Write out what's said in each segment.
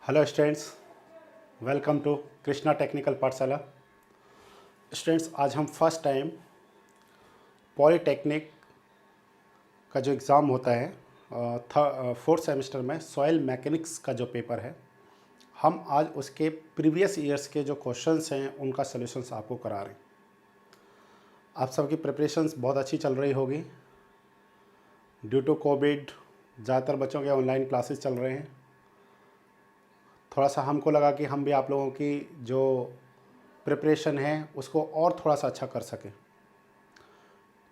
Hello students, welcome to Krishna technical Pathshala. Students, आज हम first time polytechnic का जो एग्ज़ाम होता है फोर्थ सेमेस्टर में सॉइल मैकेनिक्स का जो पेपर है, हम आज उसके प्रीवियस ईयर्स के जो क्वेश्चंस हैं उनका सॉल्यूशंस आपको करा रहे हैं। आप सबकी प्रिपरेशंस बहुत अच्छी चल रही होगी। ड्यू टू कोविड ज़्यादातर बच्चों के ऑनलाइन क्लासेस चल रहे हैं। थोड़ा सा हमको लगा कि हम भी आप लोगों की जो प्रिपरेशन है उसको और थोड़ा सा अच्छा कर सकें।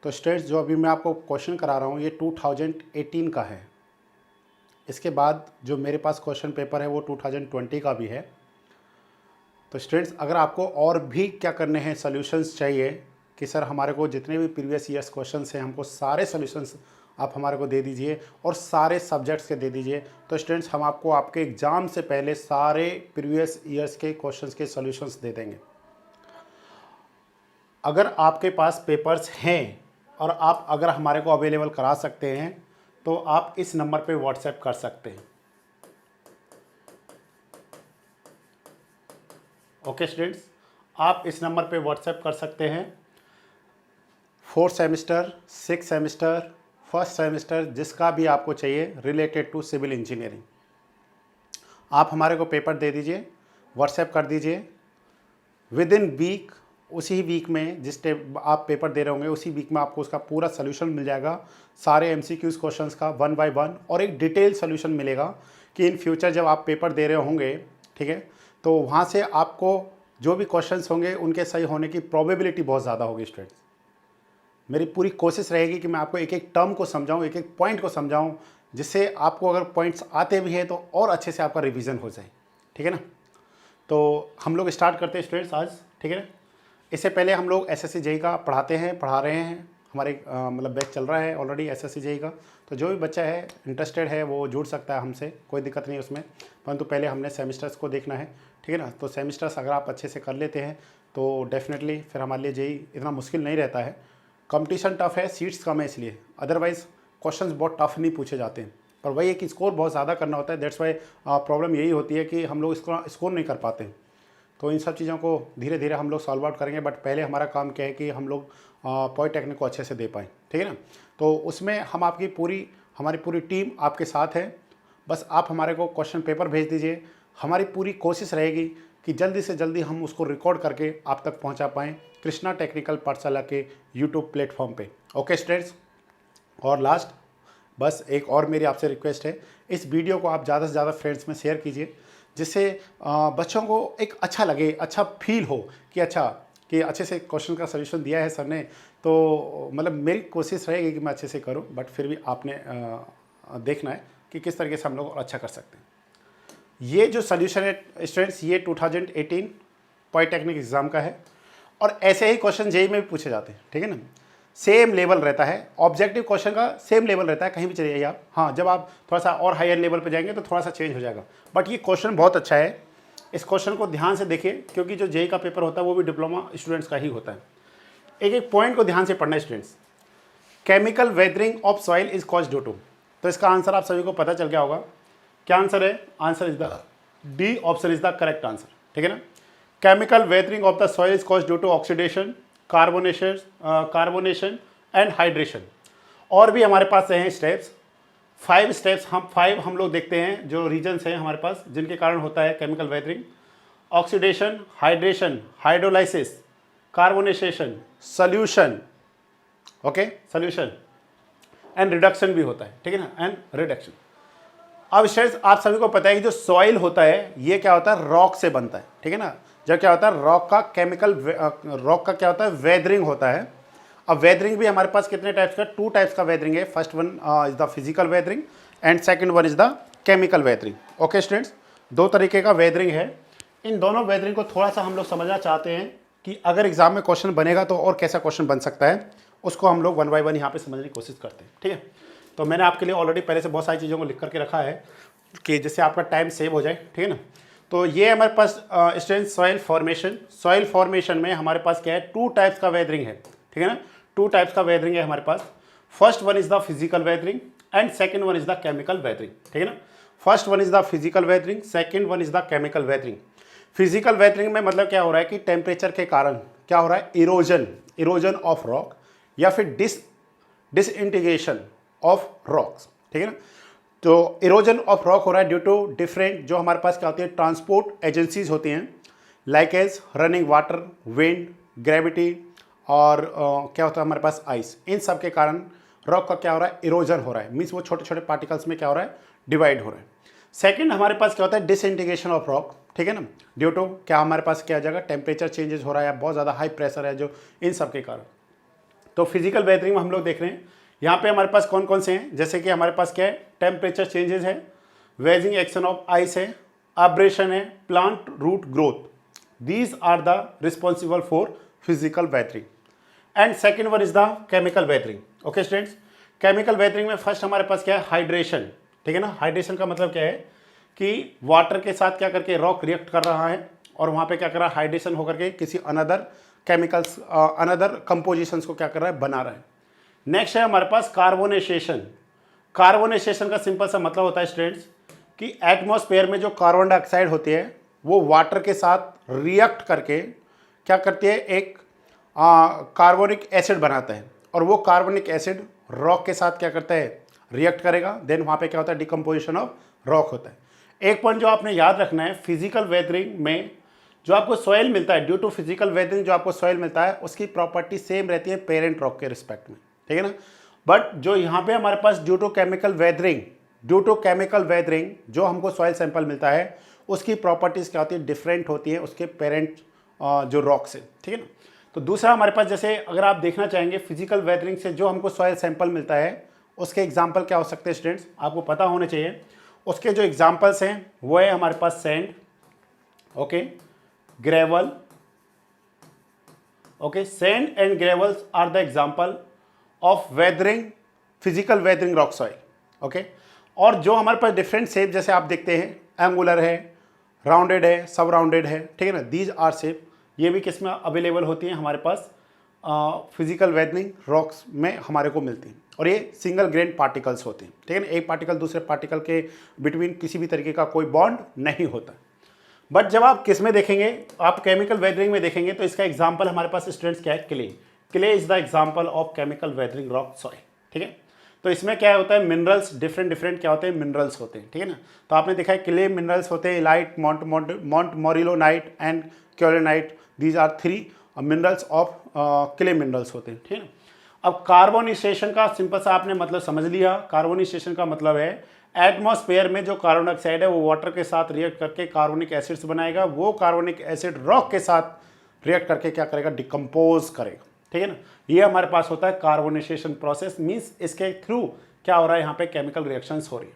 तो स्टूडेंट्स, जो अभी मैं आपको क्वेश्चन करा रहा हूँ ये 2018 का है। इसके बाद जो मेरे पास क्वेश्चन पेपर है वो 2020 का भी है। तो स्टूडेंट्स, अगर आपको और भी क्या करने हैं, सॉल्यूशंस चाहिए कि सर हमारे को जितने भी प्रीवियस ईयर्स क्वेश्चंस हैं हमको सारे सॉल्यूशंस आप हमारे को दे दीजिए और सारे सब्जेक्ट्स के दे दीजिए। तो स्टूडेंट्स, हम आपको आपके एग्ज़ाम से पहले सारे प्रीवियस ईयर्स के क्वेश्चंस के सॉल्यूशंस दे देंगे। अगर आपके पास पेपर्स हैं और आप अगर हमारे को अवेलेबल करा सकते हैं तो आप इस नंबर पे व्हाट्सएप कर सकते हैं। ओके स्टूडेंट्स, आप इस नंबर पे व्हाट्सएप कर सकते हैं। Fourth semester, six semester, first semester, जिसका भी आपको चाहिए रिलेटेड टू सिविल इंजीनियरिंग, आप हमारे को पेपर दे दीजिए, व्हाट्सएप कर दीजिए। विद इन वीक, उसी वीक में जिस टाइम आप पेपर दे रहे होंगे उसी वीक में आपको उसका पूरा सोल्यूशन मिल जाएगा, सारे एमसीक्यूज़ क्वेश्चंस का 1 बाय 1, और एक डिटेल सोल्यूशन मिलेगा कि इन फ्यूचर जब आप पेपर दे रहे होंगे, ठीक है, तो वहाँ से आपको जो भी क्वेश्चंस होंगे उनके सही होने की प्रोबेबिलिटी बहुत ज़्यादा होगी। स्टूडेंट्स, मेरी पूरी कोशिश रहेगी कि मैं आपको एक एक टर्म को समझाऊँ, एक एक पॉइंट को समझाऊँ, जिससे आपको अगर पॉइंट्स आते भी हैं तो और अच्छे से आपका रिवीजन हो जाए। ठीक है ना। तो हम लोग स्टार्ट करते हैं स्टूडेंट्स आज, ठीक है ना। इससे पहले हम लोग एसएससी जेईई का पढ़ा रहे हैं। हमारे मतलब बैच चल रहा है ऑलरेडी एसएससी जेईई का। तो जो भी बच्चा है इंटरेस्टेड है वो जुड़ सकता है हमसे, कोई दिक्कत नहीं उसमें। परंतु पहले हमने सेमिस्टर्स को देखना है, ठीक है ना। तो सेमिस्टर्स अगर आप अच्छे से कर लेते हैं तो डेफिनेटली फिर हमारे लिए जेईई इतना मुश्किल नहीं रहता है। कंपटीशन टफ है, सीट्स कम है इसलिए, अदरवाइज़ क्वेश्चंस बहुत टफ नहीं पूछे जाते हैं। पर वही है कि स्कोर बहुत ज़्यादा करना होता है। दैट्स वाई प्रॉब्लम यही होती है कि हम लोग इसको स्कोर नहीं कर पाते हैं। तो इन सब चीज़ों को धीरे धीरे हम लोग सॉल्व आउट करेंगे। बट पहले हमारा काम क्या है कि हम लोग पॉलीटेक्निक को अच्छे से दे पाएँ, ठीक है ना। तो उसमें हम हमारी पूरी टीम आपके साथ है। बस आप हमारे को क्वेश्चन पेपर भेज दीजिए। हमारी पूरी कोशिश रहेगी कि जल्दी से जल्दी हम उसको रिकॉर्ड करके आप तक पहुंचा पाएँ कृष्णा टेक्निकल पाठशाला के यूट्यूब प्लेटफॉर्म पे। ओके स्टूडेंट्स, और लास्ट बस एक और मेरी आपसे रिक्वेस्ट है, इस वीडियो को आप ज़्यादा से ज़्यादा फ्रेंड्स में शेयर कीजिए, जिससे बच्चों को एक अच्छा लगे, अच्छा फील हो कि अच्छे से क्वेश्चन का सलूशन दिया है सर ने। तो मतलब मेरी कोशिश रहेगी कि मैं अच्छे से करूं, बट फिर भी आपने देखना है कि किस तरीके से हम लोग और अच्छा कर सकते हैं। ये जो सलूशन है स्टूडेंट्स, ये 2018 पॉलीटेक्निक एग्ज़ाम का है और ऐसे ही क्वेश्चन जेईई में भी पूछे जाते हैं, ठीक है ना। सेम लेवल रहता है, ऑब्जेक्टिव क्वेश्चन का सेम लेवल रहता है, कहीं भी चले जाइए आप। हाँ, जब आप थोड़ा सा और हायर लेवल पे जाएंगे तो थोड़ा सा चेंज हो जाएगा। बट ये क्वेश्चन बहुत अच्छा है, इस क्वेश्चन को ध्यान से देखिए, क्योंकि जो जेईई का पेपर होता है वो भी डिप्लोमा स्टूडेंट्स का ही होता है। एक एक पॉइंट को ध्यान से पढ़ना है students. Chemical weathering of soil is cause due to, तो इसका आंसर आप सभी को पता चल गया होगा। क्या आंसर है? Answer is the D option is the correct answer, ठीक है ना। Chemical weathering of the soil is cause due to oxidation, carbonation and hydration. और भी हमारे पास हैं स्टेप्स, 5 स्टेप्स, हम लोग देखते हैं जो रीजन्स हैं हमारे पास जिनके कारण होता है chemical weathering. Oxidation, hydration, hydrolysis, carbonation, solution, okay, solution and reduction भी होता है, ठीक है ना, एंड रिडक्शन। अब स्टूडेंट्स, आप सभी को पता है कि जो सॉइल होता है ये क्या होता है, रॉक से बनता है, ठीक है ना। जब क्या होता है, रॉक का क्या होता है, वेदरिंग होता है। अब वेदरिंग भी हमारे पास कितने टाइप्स का, 2 टाइप्स का वेदरिंग है। First one is the physical weathering and second one is the chemical weathering. Okay students, 2 तरीके का वेदरिंग है। इन दोनों वेदरिंग को थोड़ा सा हम लोग समझना चाहते हैं कि अगर एग्जाम में क्वेश्चन बनेगा तो और कैसा क्वेश्चन बन सकता है, उसको हम लोग 1 बाय 1 यहाँ पे समझने की कोशिश करते हैं, ठीक है। तो मैंने आपके लिए ऑलरेडी पहले से बहुत सारी चीज़ों को लिख करके रखा है कि जिससे आपका टाइम सेव हो जाए, ठीक है ना। तो ये हमारे पास स्टूडेंट सॉइल फॉर्मेशन में हमारे पास क्या है, 2 टाइप्स का वेदरिंग है, ठीक है ना। 2 टाइप्स का वेदरिंग है हमारे पास। First one is the physical weathering and second one is the chemical weathering, ठीक है ना। First one is the physical weathering, second one is the chemical weathering. Physical weathering में मतलब क्या हो रहा है कि टेम्परेचर के कारण क्या हो रहा है, इरोजन ऑफ रॉक या फिर डिसइंटीग्रेशन ऑफ रॉक्स, ठीक है ना। तो इरोजन ऑफ रॉक हो रहा है ड्यू टू डिफरेंट जो हमारे पास क्या होती है ट्रांसपोर्ट एजेंसीज होती हैं, like as running water, wind, gravity और क्या होता है हमारे पास आइस। इन सब के कारण रॉक का क्या हो रहा है, इरोजन हो रहा है, मीन्स वो छोटे छोटे पार्टिकल्स में क्या हो रहा है, डिवाइड हो रहा है। सेकंड हमारे पास क्या होता है, डिसइंटीग्रेशन ऑफ रॉक, ठीक है ना, ड्यू टू क्या हमारे पास क्या जगह टेम्परेचर चेंजेस हो रहा है या बहुत ज़्यादा हाई प्रेशर है जो, इन सब के कारण। तो फिजिकल वेदरिंग में हम लोग देख रहे हैं यहाँ पे हमारे पास कौन कौन से हैं, जैसे कि हमारे पास क्या है, टेम्परेचर चेंजेस है, वेजिंग एक्शन ऑफ आइस है, अब्रेशन है, plant root growth, these are the responsible for physical weathering. And second one is the chemical weathering. Okay students, chemical weathering में फर्स्ट हमारे पास क्या है, हाइड्रेशन, ठीक है ना। हाइड्रेशन का मतलब क्या है कि वाटर के साथ क्या करके रॉक रिएक्ट कर रहा है और वहाँ पे क्या कर रहा है, हाइड्रेशन होकर के किसी अनदर केमिकल्स अनदर कंपोजिशंस को क्या कर रहा है, बना रहा है। नेक्स्ट है हमारे पास कार्बोनेसेशन। कार्बोनेसेशन का सिंपल सा मतलब होता है स्टूडेंट्स कि एटमॉस्फेयर में जो कार्बन डाइऑक्साइड होती है वो वाटर के साथ रिएक्ट करके क्या करती है, एक कार्बोनिक एसिड बनाता है और वो कार्बोनिक एसिड रॉक के साथ क्या करता है, रिएक्ट करेगा, देन वहाँ पे क्या होता है, डिकम्पोजिशन ऑफ रॉक होता है। एक पॉइंट जो आपने याद रखना है, फिजिकल वेदरिंग में जो आपको सॉइल मिलता है, ड्यू टू फिजिकल वेदरिंग जो आपको सॉइल मिलता है उसकी प्रॉपर्टी सेम रहती है पेरेंट रॉक के रिस्पेक्ट में, ठीक है ना। बट जो यहाँ पे हमारे पास ड्यू टू केमिकल वेदरिंग जो हमको सॉइल सैंपल मिलता है उसकी प्रॉपर्टीज़ क्या होती है, डिफरेंट होती है उसके पेरेंट जो रॉक से, ठीक है ना। तो दूसरा हमारे पास जैसे अगर आप देखना चाहेंगे फिजिकल वेदरिंग से जो हमको सॉइल सैंपल मिलता है उसके एग्जाम्पल क्या हो सकते हैं स्टूडेंट्स, आपको पता होने चाहिए। उसके जो एग्जाम्पल्स हैं वो है हमारे पास sand, okay, gravel, okay, sand and gravels are the example of weathering, physical weathering rock soil, okay. और जो हमारे पास डिफरेंट शेप जैसे आप देखते हैं, एंगुलर है, राउंडेड है, सब राउंडेड है, ठीक है ना, दीज आर शेप, ये भी किस में अवेलेबल होती हैं हमारे पास, फिजिकल वेदरिंग रॉक्स में हमारे को मिलती हैं। और ये सिंगल ग्रेन पार्टिकल्स होते हैं, ठीक है ना, एक पार्टिकल दूसरे पार्टिकल के बिटवीन किसी भी तरीके का कोई बॉन्ड नहीं होता। बट जब आप किस में देखेंगे, आप केमिकल वेदरिंग में देखेंगे तो इसका एग्जाम्पल हमारे पास स्टूडेंट्स क्या है, clay is the example of chemical weathering rock soil, ठीक है। तो इसमें क्या होता है, मिनरल्स डिफरेंट क्या होते हैं, मिनरल्स होते हैं, ठीक है ना। तो आपने देखा है क्ले मिनरल्स होते हैं, illite, montmorillonite and kaolinite, these are 3 minerals of clay minerals होते हैं, ठीक है ना। अब कार्बोनाइजेशन का सिंपल सा आपने मतलब समझ लिया। कार्बोनाइजेशन का मतलब है एटमॉस्फेयर में जो कार्बन डाइऑक्साइड है वो वाटर के साथ रिएक्ट करके कार्बोनिक एसिड्स बनाएगा, वो कार्बोनिक एसिड रॉक के साथ रिएक्ट करके क्या करेगा, डिकम्पोज करेगा, ठीक है ना। ये हमारे पास होता है कार्बोनाइजेशन प्रोसेस, मींस इसके थ्रू क्या हो रहा है, यहाँ पे केमिकल रिएक्शंस हो रही है।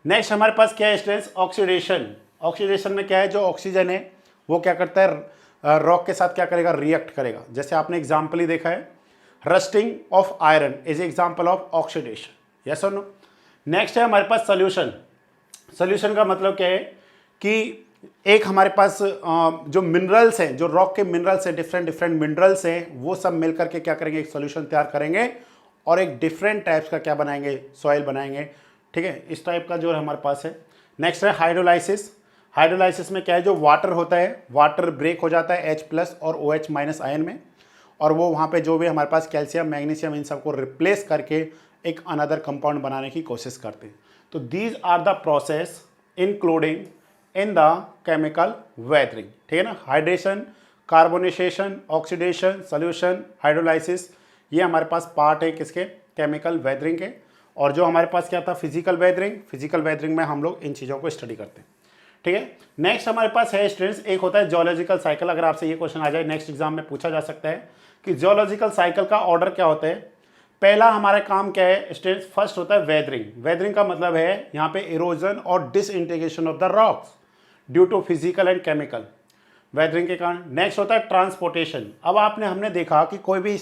नेक्स्ट हमारे पास क्या है स्टूडेंट्स, ऑक्सीडेशन। ऑक्सीडेशन में क्या है, जो ऑक्सीजन है वो क्या करता है, रॉक के साथ क्या करेगा, रिएक्ट करेगा। जैसे आपने एग्जाम्पल ही देखा है, rusting of iron is example of oxidation, yes और नो। नेक्स्ट है हमारे पास सोल्यूशन। सोल्यूशन का मतलब क्या है कि एक हमारे पास जो मिनरल्स हैं, जो रॉक के मिनरल्स हैं, डिफरेंट मिनरल्स हैं, वो सब मिलकर के क्या करेंगे, एक सोल्यूशन तैयार करेंगे और एक डिफरेंट टाइप्स का क्या बनाएंगे, सॉइल बनाएंगे, ठीक है। इस टाइप का जो हमारे पास है। नेक्स्ट है हाइड्रोलाइसिस। हाइड्रोलाइसिस में क्या है, जो वाटर होता है, वाटर ब्रेक हो जाता है H+ और OH- आयन में, और वो वहाँ पे जो भी हमारे पास कैल्शियम, मैग्नीशियम, इन सबको रिप्लेस करके एक अनदर कंपाउंड बनाने की कोशिश करते हैं। तो these are the process including in the chemical weathering, ठीक है ना। Hydration, carbonisation, oxidation, solution, hydrolysis, ये हमारे पास पार्ट है किसके, केमिकल वेदरिंग के। और जो हमारे पास क्या था, फिजिकल वेदरिंग में हम लोग इन चीज़ों को स्टडी करते हैं, ठीक है। नेक्स्ट हमारे पास है स्टूडेंट्स, एक होता है जियोलॉजिकल साइकिल। अगर आपसे ये क्वेश्चन आ जाए नेक्स्ट एग्जाम में पूछा जा सकता है कि जियोलॉजिकल साइकिल का ऑर्डर क्या होता है। पहला हमारा काम क्या है स्टूडेंट्स, फर्स्ट होता है वेदरिंग। वेदरिंग का मतलब है यहाँ पे इरोजन और disintegration of the rocks due to physical and chemical weathering के कारण। नेक्स्ट होता है ट्रांसपोर्टेशन। अब हमने देखा कि कोई भी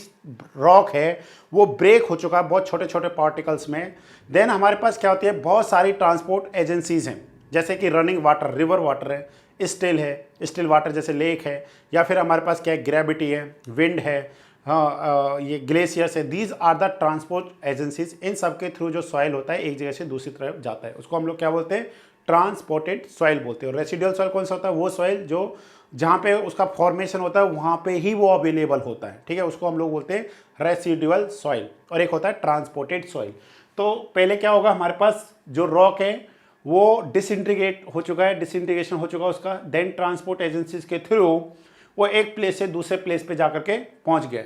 रॉक है वो ब्रेक हो चुका है बहुत छोटे छोटे पार्टिकल्स में, देन हमारे पास क्या होती है, बहुत सारी ट्रांसपोर्ट एजेंसीज हैं, जैसे कि रनिंग वाटर, रिवर वाटर है, स्टिल वाटर जैसे लेक है, या फिर हमारे पास क्या है, ग्रेविटी है, विंड है, हाँ ये ग्लेशियर्स है। These are the transport agencies. इन सब के थ्रू जो सॉइल होता है एक जगह से दूसरी तरफ जाता है, उसको हम लोग क्या बोलते हैं, ट्रांसपोर्टेड सॉइल बोलते हैं। रेसिडुअल सॉइल कौन सा होता है? वो सॉइल जो जहाँ पे उसका फॉर्मेशन होता है वहाँ पे ही वो अवेलेबल होता है, ठीक है, उसको हम लोग बोलते हैं रेसिडुअल सॉइल। और एक होता है ट्रांसपोर्टेड सॉइल। तो पहले क्या होगा, हमारे पास जो रॉक है वो डिसइंटीग्रेट हो चुका है, डिसइंटीग्रेशन हो चुका है उसका, देन ट्रांसपोर्ट एजेंसीज के थ्रू वो एक प्लेस से दूसरे प्लेस पे जाकर के पहुंच गए।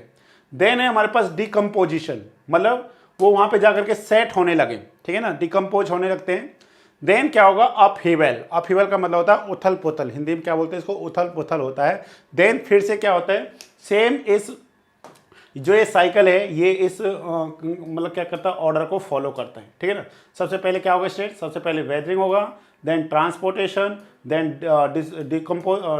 देन है हमारे पास डिकम्पोजिशन, मतलब वो वहां पे जाकर के सेट होने लगे, ठीक है ना, डिकम्पोज होने लगते हैं। देन क्या होगा, अपहीवल। अपहीवल का मतलब होता है उथल पुथल, हिंदी में क्या बोलते हैं इसको, उथल पुथल होता है। देन फिर से क्या होता है, सेम इस जो ये साइकिल है ये इस मतलब क्या करता है, ऑर्डर को फॉलो करता है, ठीक है ना। सबसे पहले क्या होगा स्टेट, सबसे पहले वेदरिंग होगा, then transportation, then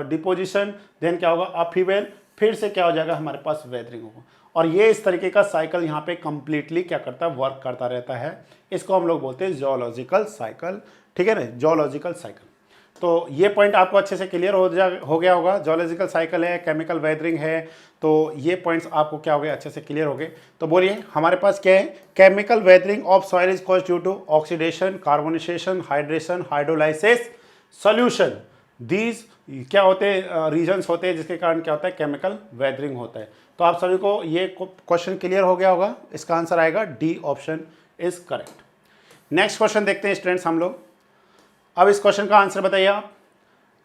deposition, then क्या होगा अपहीवल, फिर से क्या हो जाएगा हमारे पास वेदरिंग होगा। और ये इस तरीके का साइकिल यहाँ पे कंप्लीटली क्या करता है, वर्क करता रहता है। इसको हम लोग बोलते हैं जियोलॉजिकल साइकिल, ठीक है ना, जियोलॉजिकल साइकिल। तो ये पॉइंट आपको अच्छे से क्लियर हो गया होगा। जियोलॉजिकल साइकिल है, केमिकल वेदरिंग है, तो ये पॉइंट्स आपको क्या हो गए, अच्छे से क्लियर हो गए। तो बोलिए हमारे पास क्या है, chemical weathering of soil is caused due to oxidation, carbonisation, hydration, hydrolysis, solution. These क्या होते हैं, रीजन्स होते हैं जिसके कारण क्या होता है, केमिकल वेदरिंग होता है। तो आप सभी को ये क्वेश्चन क्लियर हो गया होगा। इसका आंसर आएगा D option is correct. Next question देखते हैं स्टूडेंट्स हम लोग। अब इस क्वेश्चन का आंसर बताइए आप।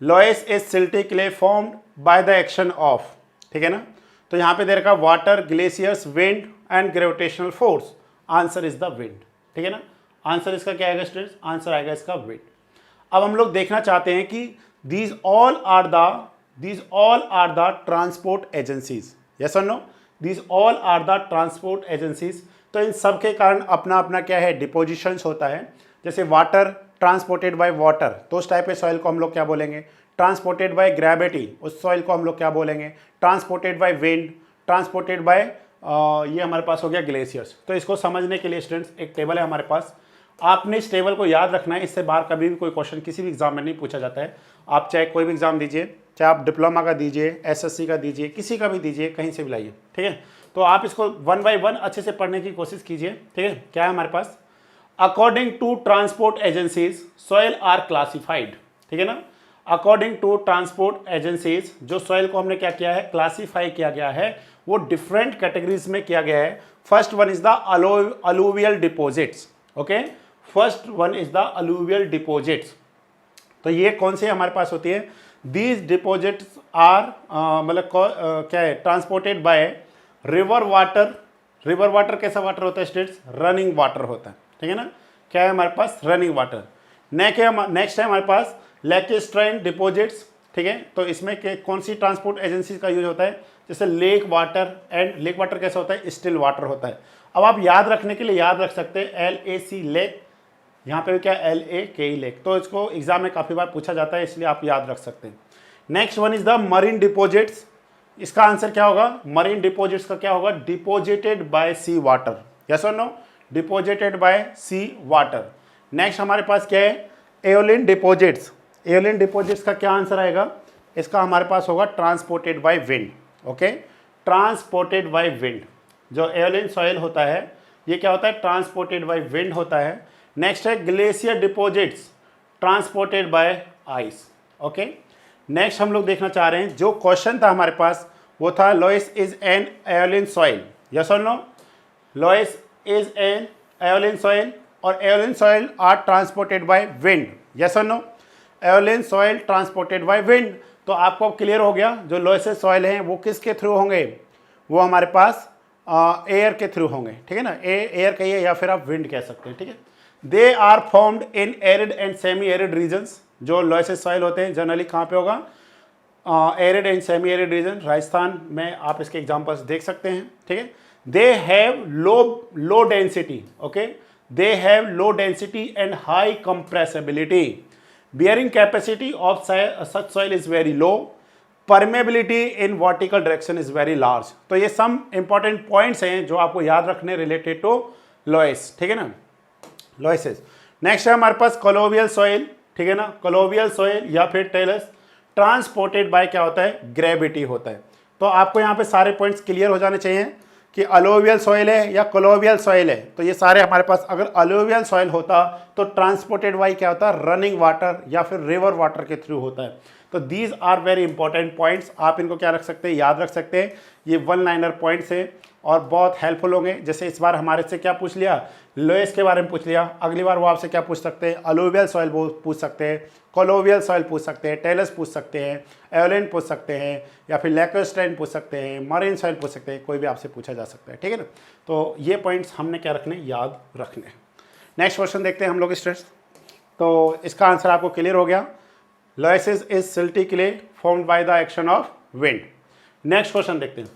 Loess is silty clay formed by the action of, ठीक है ना। तो यहाँ पे दे रखा water, glaciers, wind and gravitational force. Answer is the wind, ठीक है ना। आंसर इसका क्या आएगा स्टूडेंट्स, आंसर आएगा इसका विंड। अब हम लोग देखना चाहते हैं कि these all are the transport agencies, yes और no, these all are the transport agencies. तो इन सब के कारण अपना अपना क्या है, डिपोजिशंस होता है। जैसे वाटर ट्रांसपोर्टेड बाय वाटर, तो उस टाइप के सॉइल को हम लोग क्या बोलेंगे, ट्रांसपोर्टेड बाय ग्रेविटी, उस सॉइल को हम लोग क्या बोलेंगे, transported by wind, transported by ये हमारे पास हो गया ग्लेशियर्स। तो इसको समझने के लिए स्टूडेंट्स एक टेबल है हमारे पास, आपने इस टेबल को याद रखना है। इससे बाहर कभी भी कोई क्वेश्चन किसी भी एग्जाम में नहीं पूछा जाता है। आप चाहे कोई भी एग्जाम दीजिए, चाहे आप डिप्लोमा का दीजिए, एसएससी का दीजिए, किसी का भी दीजिए, कहीं से भी लाइए, ठीक है। तो आप इसको 1 बाय 1 अच्छे से पढ़ने की कोशिश कीजिए, ठीक है। क्या है हमारे पास, according to transport agencies soil are classified, ठीक है ना। अकॉर्डिंग टू ट्रांसपोर्ट एजेंसीज, जो सॉइल को हमने क्या किया है, क्लासीफाई किया गया है, वो डिफरेंट कैटेगरीज में किया गया है। First one is the alluvial deposits, okay, first one is the alluvial deposits. तो ये कौन से हमारे पास होती है, दीज डिपोजिट्स आर मतलब क्या है, transported by river water. River water कैसा वाटर होता है स्टेट्स, रनिंग वाटर होता है, ठीक है ना। क्या है हमारे पास, रनिंग वाटर। नेक्स्ट है हमारे पास लेकेस्ट्राइन डिपोजिट्स, ठीक है। तो इसमें कौन सी ट्रांसपोर्ट एजेंसी का यूज होता है, जैसे lake water, and lake water कैसा होता है, स्टिल वाटर होता है। अब आप याद रखने के लिए याद रख सकते हैं LAC लेक, यहाँ पे क्या LAKE लेक। तो इसको एग्जाम में काफ़ी बार पूछा जाता है, इसलिए आप याद रख सकते हैं। Next one is the marine deposits. इसका आंसर क्या होगा, मरीन डिपोजिट्स का क्या होगा, deposited by sea water, yes और no, deposited by sea water. Next हमारे पास क्या है, एओलिन डिपोजिट्स। एओलिन डिपोजिट्स का क्या आंसर आएगा, इसका हमारे पास होगा transported by wind, okay, transported by wind. जो एओलिन सॉइल होता है ये क्या होता है, ट्रांसपोर्टेड बाय विंड होता है। नेक्स्ट है glacier deposits, transported by ice, okay. Next हम लोग देखना चाह रहे हैं, जो क्वेश्चन था हमारे पास वो था loess is an aeolian soil, yes और no, loess is an aeolian soil, और aeolian soil are transported by wind, yes और no, aeolian soil transported by wind. तो आपको क्लियर हो गया, जो लोएस सॉइल हैं वो किसके थ्रू होंगे, वो हमारे पास एयर के थ्रू होंगे, ठीक है ना। एयर कहिए या फिर आप विंड कह सकते हैं, ठीक है। They are formed in arid and semi arid regions. जो लोएस सॉइल होते हैं जनरली कहाँ पे होगा, arid and semi arid region, Rajasthan में आप इसके एग्जांपल्स देख सकते हैं, ठीक है। They have low density, okay, they have low density and high compressibility, bearing capacity of such soil is very low, permeability in vertical direction is very large. तो ये सम इंपॉर्टेंट पॉइंट्स हैं जो आपको याद रखने रिलेटेड टू लोएस, ठीक है ना, लोएसेस। नेक्स्ट है हमारे पास कोलोवियल सॉइल, ठीक है ना, कोलोवियल सॉइल या फिर टेलस, ट्रांसपोर्टेड बाय क्या होता है, ग्रेविटी होता है। तो आपको यहाँ पे सारे पॉइंट्स क्लियर हो जाने चाहिए कि अलोवियल सॉइल है या कोलोवियल सॉइल है, तो ये सारे हमारे पास अगर अलोवियल सॉइल होता तो ट्रांसपोर्टेड बाई क्या होता है, रनिंग वाटर या फिर रिवर वाटर के थ्रू होता है। तो these are very important points, आप इनको क्या रख सकते हैं, याद रख सकते हैं। ये वन लाइनर पॉइंट्स है और बहुत हेल्पफुल होंगे। जैसे इस बार हमारे से क्या पूछ लिया, लोएस के बारे में पूछ लिया, अगली बार वो आपसे क्या पूछ सकते हैं, अलोवियल सॉइल पूछ सकते हैं, कोलोवियल सॉइल पूछ सकते हैं, टेलस पूछ सकते हैं, एओलियन पूछ सकते हैं, या फिर लैकोस्टाइन पूछ सकते हैं, मरीन सॉइल पूछ सकते हैं, कोई भी आपसे पूछा जा सकता है, ठीक है ना। तो ये पॉइंट्स हमने क्या रखने, याद रखने। नेक्स्ट क्वेश्चन देखते हैं हम लोग स्टूडेंट्स। तो इसका आंसर आपको क्लियर हो गया, loess is silty clay formed by the action of wind. Next question देखते हैं।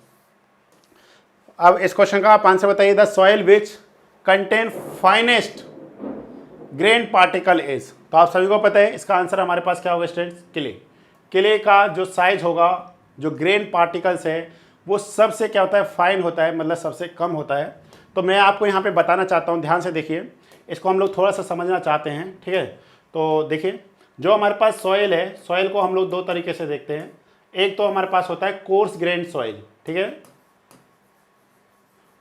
अब इस क्वेश्चन का आप आंसर बताइए, the soil which contain finest grain particle is. तो आप सभी को पता है इसका आंसर हमारे पास क्या होगा स्टूडेंट्स, क्ले। क्ले का जो साइज होगा, जो ग्रेन पार्टिकल्स है, वो सबसे क्या होता है, फाइन होता है, मतलब सबसे कम होता है। तो मैं आपको यहाँ पे बताना चाहता हूँ, ध्यान से देखिए, इसको हम लोग थोड़ा सा समझना चाहते हैं, ठीक है। तो देखिए, जो हमारे पास सॉइल है, सॉइल को हम लोग दो तरीके से देखते हैं। एक तो हमारे पास होता है कोर्स ग्रेन सॉइल, ठीक है,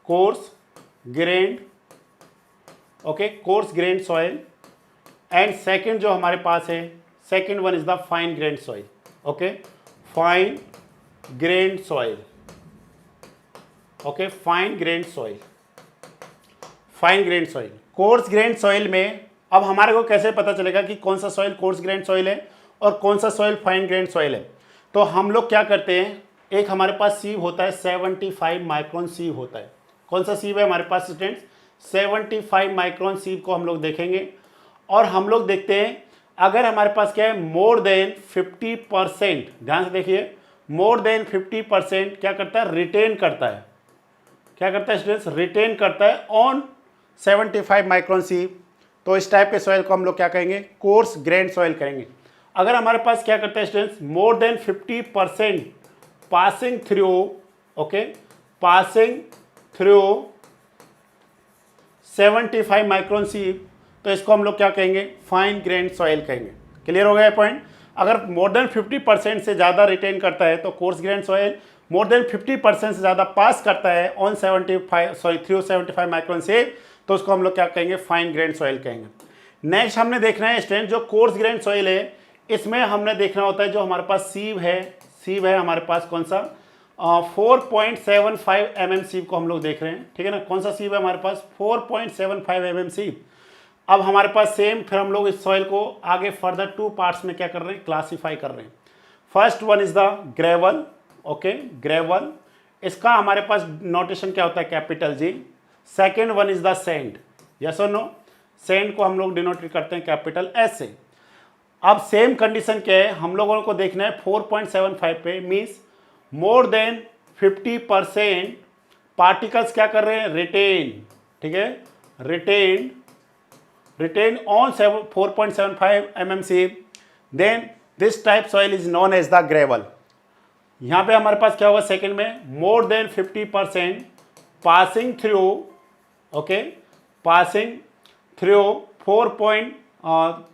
coarse grain, okay, coarse grain soil. And second जो हमारे पास है, second one is the fine grain soil, okay, fine grain soil, okay, fine grain soil, fine grain soil. Coarse grain soil में अब हमारे को कैसे पता चलेगा कि कौन सा सॉइल कोर्स ग्रेन सॉइल है और कौन सा सॉइल फाइन ग्रेन सॉइल है। तो हम लोग क्या करते हैं, एक हमारे पास सीव होता है, 75 माइक्रोन सीव होता है। कौन सा सीव है हमारे पास स्टूडेंट्स, 75 माइक्रोन सीव को हम लोग देखेंगे। और हम लोग देखते हैं अगर हमारे पास क्या है, मोर देन 50%, ध्यान से देखिए, मोर देन 50% क्या करता है, रिटेन करता है। क्या करता है स्टूडेंट्स, रिटेन करता है ऑन 75 माइक्रोन सीव। तो इस टाइप के सॉइल को हम लोग क्या कहेंगे, कोर्स ग्रेन सॉइल कहेंगे। अगर हमारे पास क्या करता है स्टूडेंट्स, मोर than 50% passing through, okay, passing through 75 micron सीव, तो इसको हम लोग क्या कहेंगे, फाइन ग्रेन सॉइल कहेंगे। क्लियर हो गया पॉइंट। अगर मोर देन 50% से ज़्यादा रिटेन करता है तो कोर्स ग्रेन सॉइल, मोर देन 50% से ज़्यादा पास करता है ऑन 75 माइक्रोन से, तो उसको हम लोग क्या कहेंगे, फाइन ग्रेन सॉइल कहेंगे। नेक्स्ट हमने देखना है स्टूडेंट, जो कोर्स ग्रेन सॉइल है, इसमें हमने देखना होता है जो हमारे पास सीव है, सीव है हमारे पास कौन सा, 4.75 mm सीव को हम लोग देख रहे हैं, ठीक है ना। कौन सा सीव है हमारे पास, 4.75 mm सीव। अब हमारे पास सेम, फिर हम लोग इस सॉइल को आगे फर्दर टू पार्ट्स में क्या कर रहे हैं, क्लासीफाई कर रहे हैं। First one is the gravel, okay, gravel, इसका हमारे पास नोटेशन क्या होता है, capital G. Second one is the sand, yes और नो, सैंड को हम लोग डिनोट करते हैं कैपिटल एस से। अब सेम कंडीशन क्या है, हम लोगों को देखना है 4.75 पे, मीन्स मोर देन 50% पार्टिकल्स क्या कर रहे हैं, रिटेन, ठीक है, retain, retain on 4.75 mm sieve, then this type soil is known as the gravel. यहाँ पे हमारे पास क्या होगा सेकंड में, more than 50% passing through, okay, passing through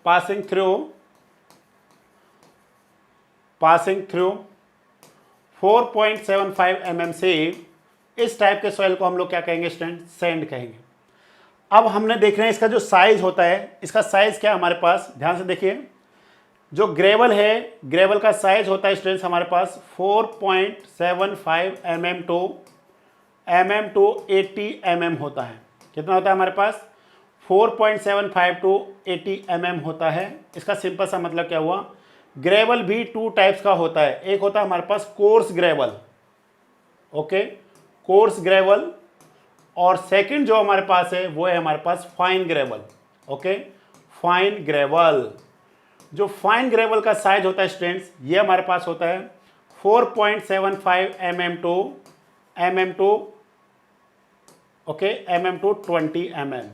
passing through 4.75 mm से, इस टाइप के सॉइल को हम लोग क्या कहेंगे स्टूडेंट, सैंड कहेंगे। अब हमने देख रहे हैं इसका जो साइज होता है, इसका साइज क्या है हमारे पास, ध्यान से देखिए, जो ग्रेवल है, ग्रेवल का साइज होता है स्टूडेंट्स हमारे पास 4.75 mm टू 80 mm होता है। कितना होता है हमारे पास, 4.75 टू 80 mm होता है। इसका सिंपल सा मतलब क्या हुआ, ग्रेवल भी टू टाइप्स का होता है। एक होता है हमारे पास coarse gravel, okay, coarse gravel, और सेकंड जो हमारे पास है वो है हमारे पास fine gravel, okay, fine gravel. जो फाइन ग्रेवल का साइज होता है स्टूडेंट्स, ये हमारे पास होता है 4.75 mm to okay, mm to 20 mm,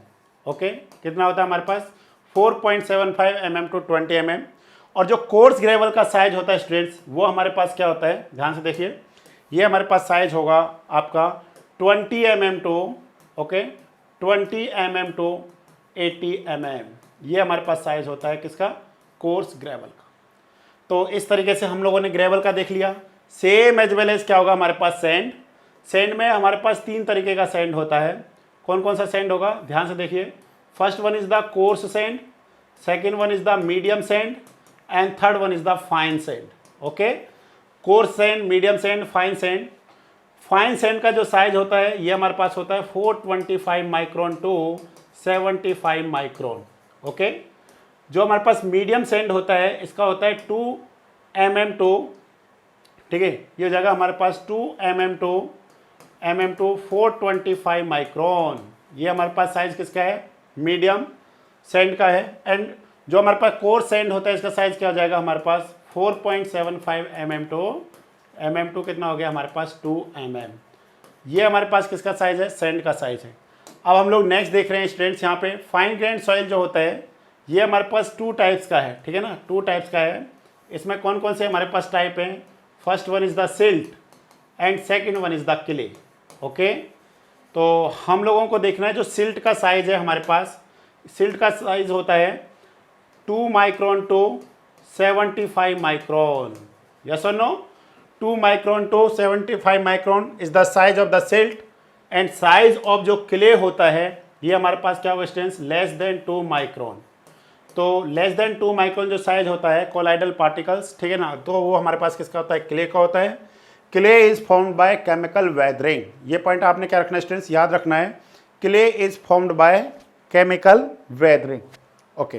okay, कितना होता है हमारे पास 4.75 mm टू 20 mm। और जो कोर्स ग्रेवल का साइज होता है स्टूडेंट्स, वो हमारे पास क्या होता है, ध्यान से देखिए, ये हमारे पास साइज होगा आपका 20 mm to, okay, 20 mm to 80 mm। ये हमारे पास साइज होता है किसका, कोर्स ग्रेवल का। तो इस तरीके से हम लोगों ने ग्रेवल का देख लिया। सेम एज वेल एज क्या होगा हमारे पास सैंड, सैंड में हमारे पास 3 तरीके का सैंड होता है। कौन कौन सा सैंड होगा, ध्यान से देखिए। First one is the coarse sand, second one is the medium sand and third one is the fine sand. Okay, coarse sand, medium sand, fine sand. Fine sand का जो साइज होता है ये हमारे पास होता है 425 माइक्रोन टू 75 माइक्रोन। ओके, जो हमारे पास मीडियम सैंड होता है इसका होता है 2 mm टू, ठीक है, ये हो जाएगा हमारे पास 2 mm टू 425 माइक्रोन। ये हमारे पास साइज किसका है, मीडियम सैंड का है। एंड जो हमारे पास कोर्स सैंड होता है इसका साइज क्या हो जाएगा हमारे पास 4.75 mm टू कितना हो गया हमारे पास 2 mm। ये हमारे पास किसका साइज है, सैंड का साइज है। अब हम लोग नेक्स्ट देख रहे हैं स्टूडेंट्स, यहाँ पे फाइन ग्रेन सॉइल जो होता है ये हमारे पास 2 टाइप्स का है, ठीक है ना, 2 टाइप्स का है। इसमें कौन कौन से हमारे पास टाइप हैं, first one is the silt and second one is the clay. Okay, तो हम लोगों को देखना है जो सिल्ट का साइज है हमारे पास, सिल्ट का साइज होता है 2 माइक्रोन टू 75 माइक्रोन। यस और no, 2 micron to 75 micron is the size of the silt and size of जो क्ले होता है ये हमारे पास क्या होगा स्टूडेंट्स, लेस देन 2 माइक्रोन। तो लेस देन 2 माइक्रोन जो साइज होता है कोलाइडल पार्टिकल्स, ठीक है ना, तो वो हमारे पास किसका होता है, क्ले का होता है। Clay is formed by chemical weathering. ये पॉइंट आपने क्या रखना है स्टूडेंट्स, याद रखना है, clay is formed by chemical weathering. Okay,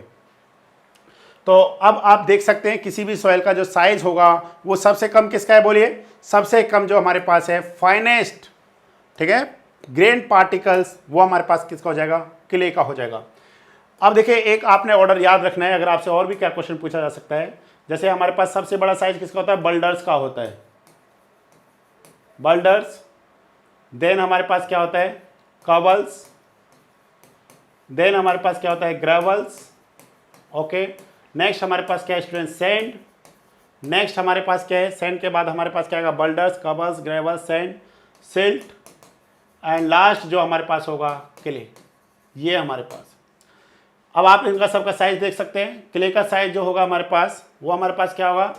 तो अब आप देख सकते हैं किसी भी सॉइल का जो साइज होगा वो सबसे कम किसका है, बोलिए, सबसे कम जो हमारे पास है फाइनेस्ट, ठीक है, ग्रेन पार्टिकल्स, वो हमारे पास किसका हो जाएगा, क्ले का हो जाएगा। अब देखिए एक आपने ऑर्डर याद रखना है, अगर आपसे और भी क्या क्वेश्चन पूछा जा सकता है, जैसे हमारे पास सबसे बड़ा साइज किसका होता है, बल्डर्स का होता है, बल्डर्स। देन हमारे पास क्या होता है, कबल्स। देन हमारे पास क्या होता है, ग्रेवल्स। ओके, नेक्स्ट हमारे पास क्या है स्टूडेंट, सैंड। नेक्स्ट हमारे पास क्या है, सैंड के बाद हमारे पास क्या आएगा, boulders, cobbles, gravels, sand, silt and last जो हमारे पास होगा क्ले। ये हमारे पास, अब आप इनका सबका साइज देख सकते हैं। क्ले का साइज जो होगा हमारे पास वो हमारे पास क्या होगा,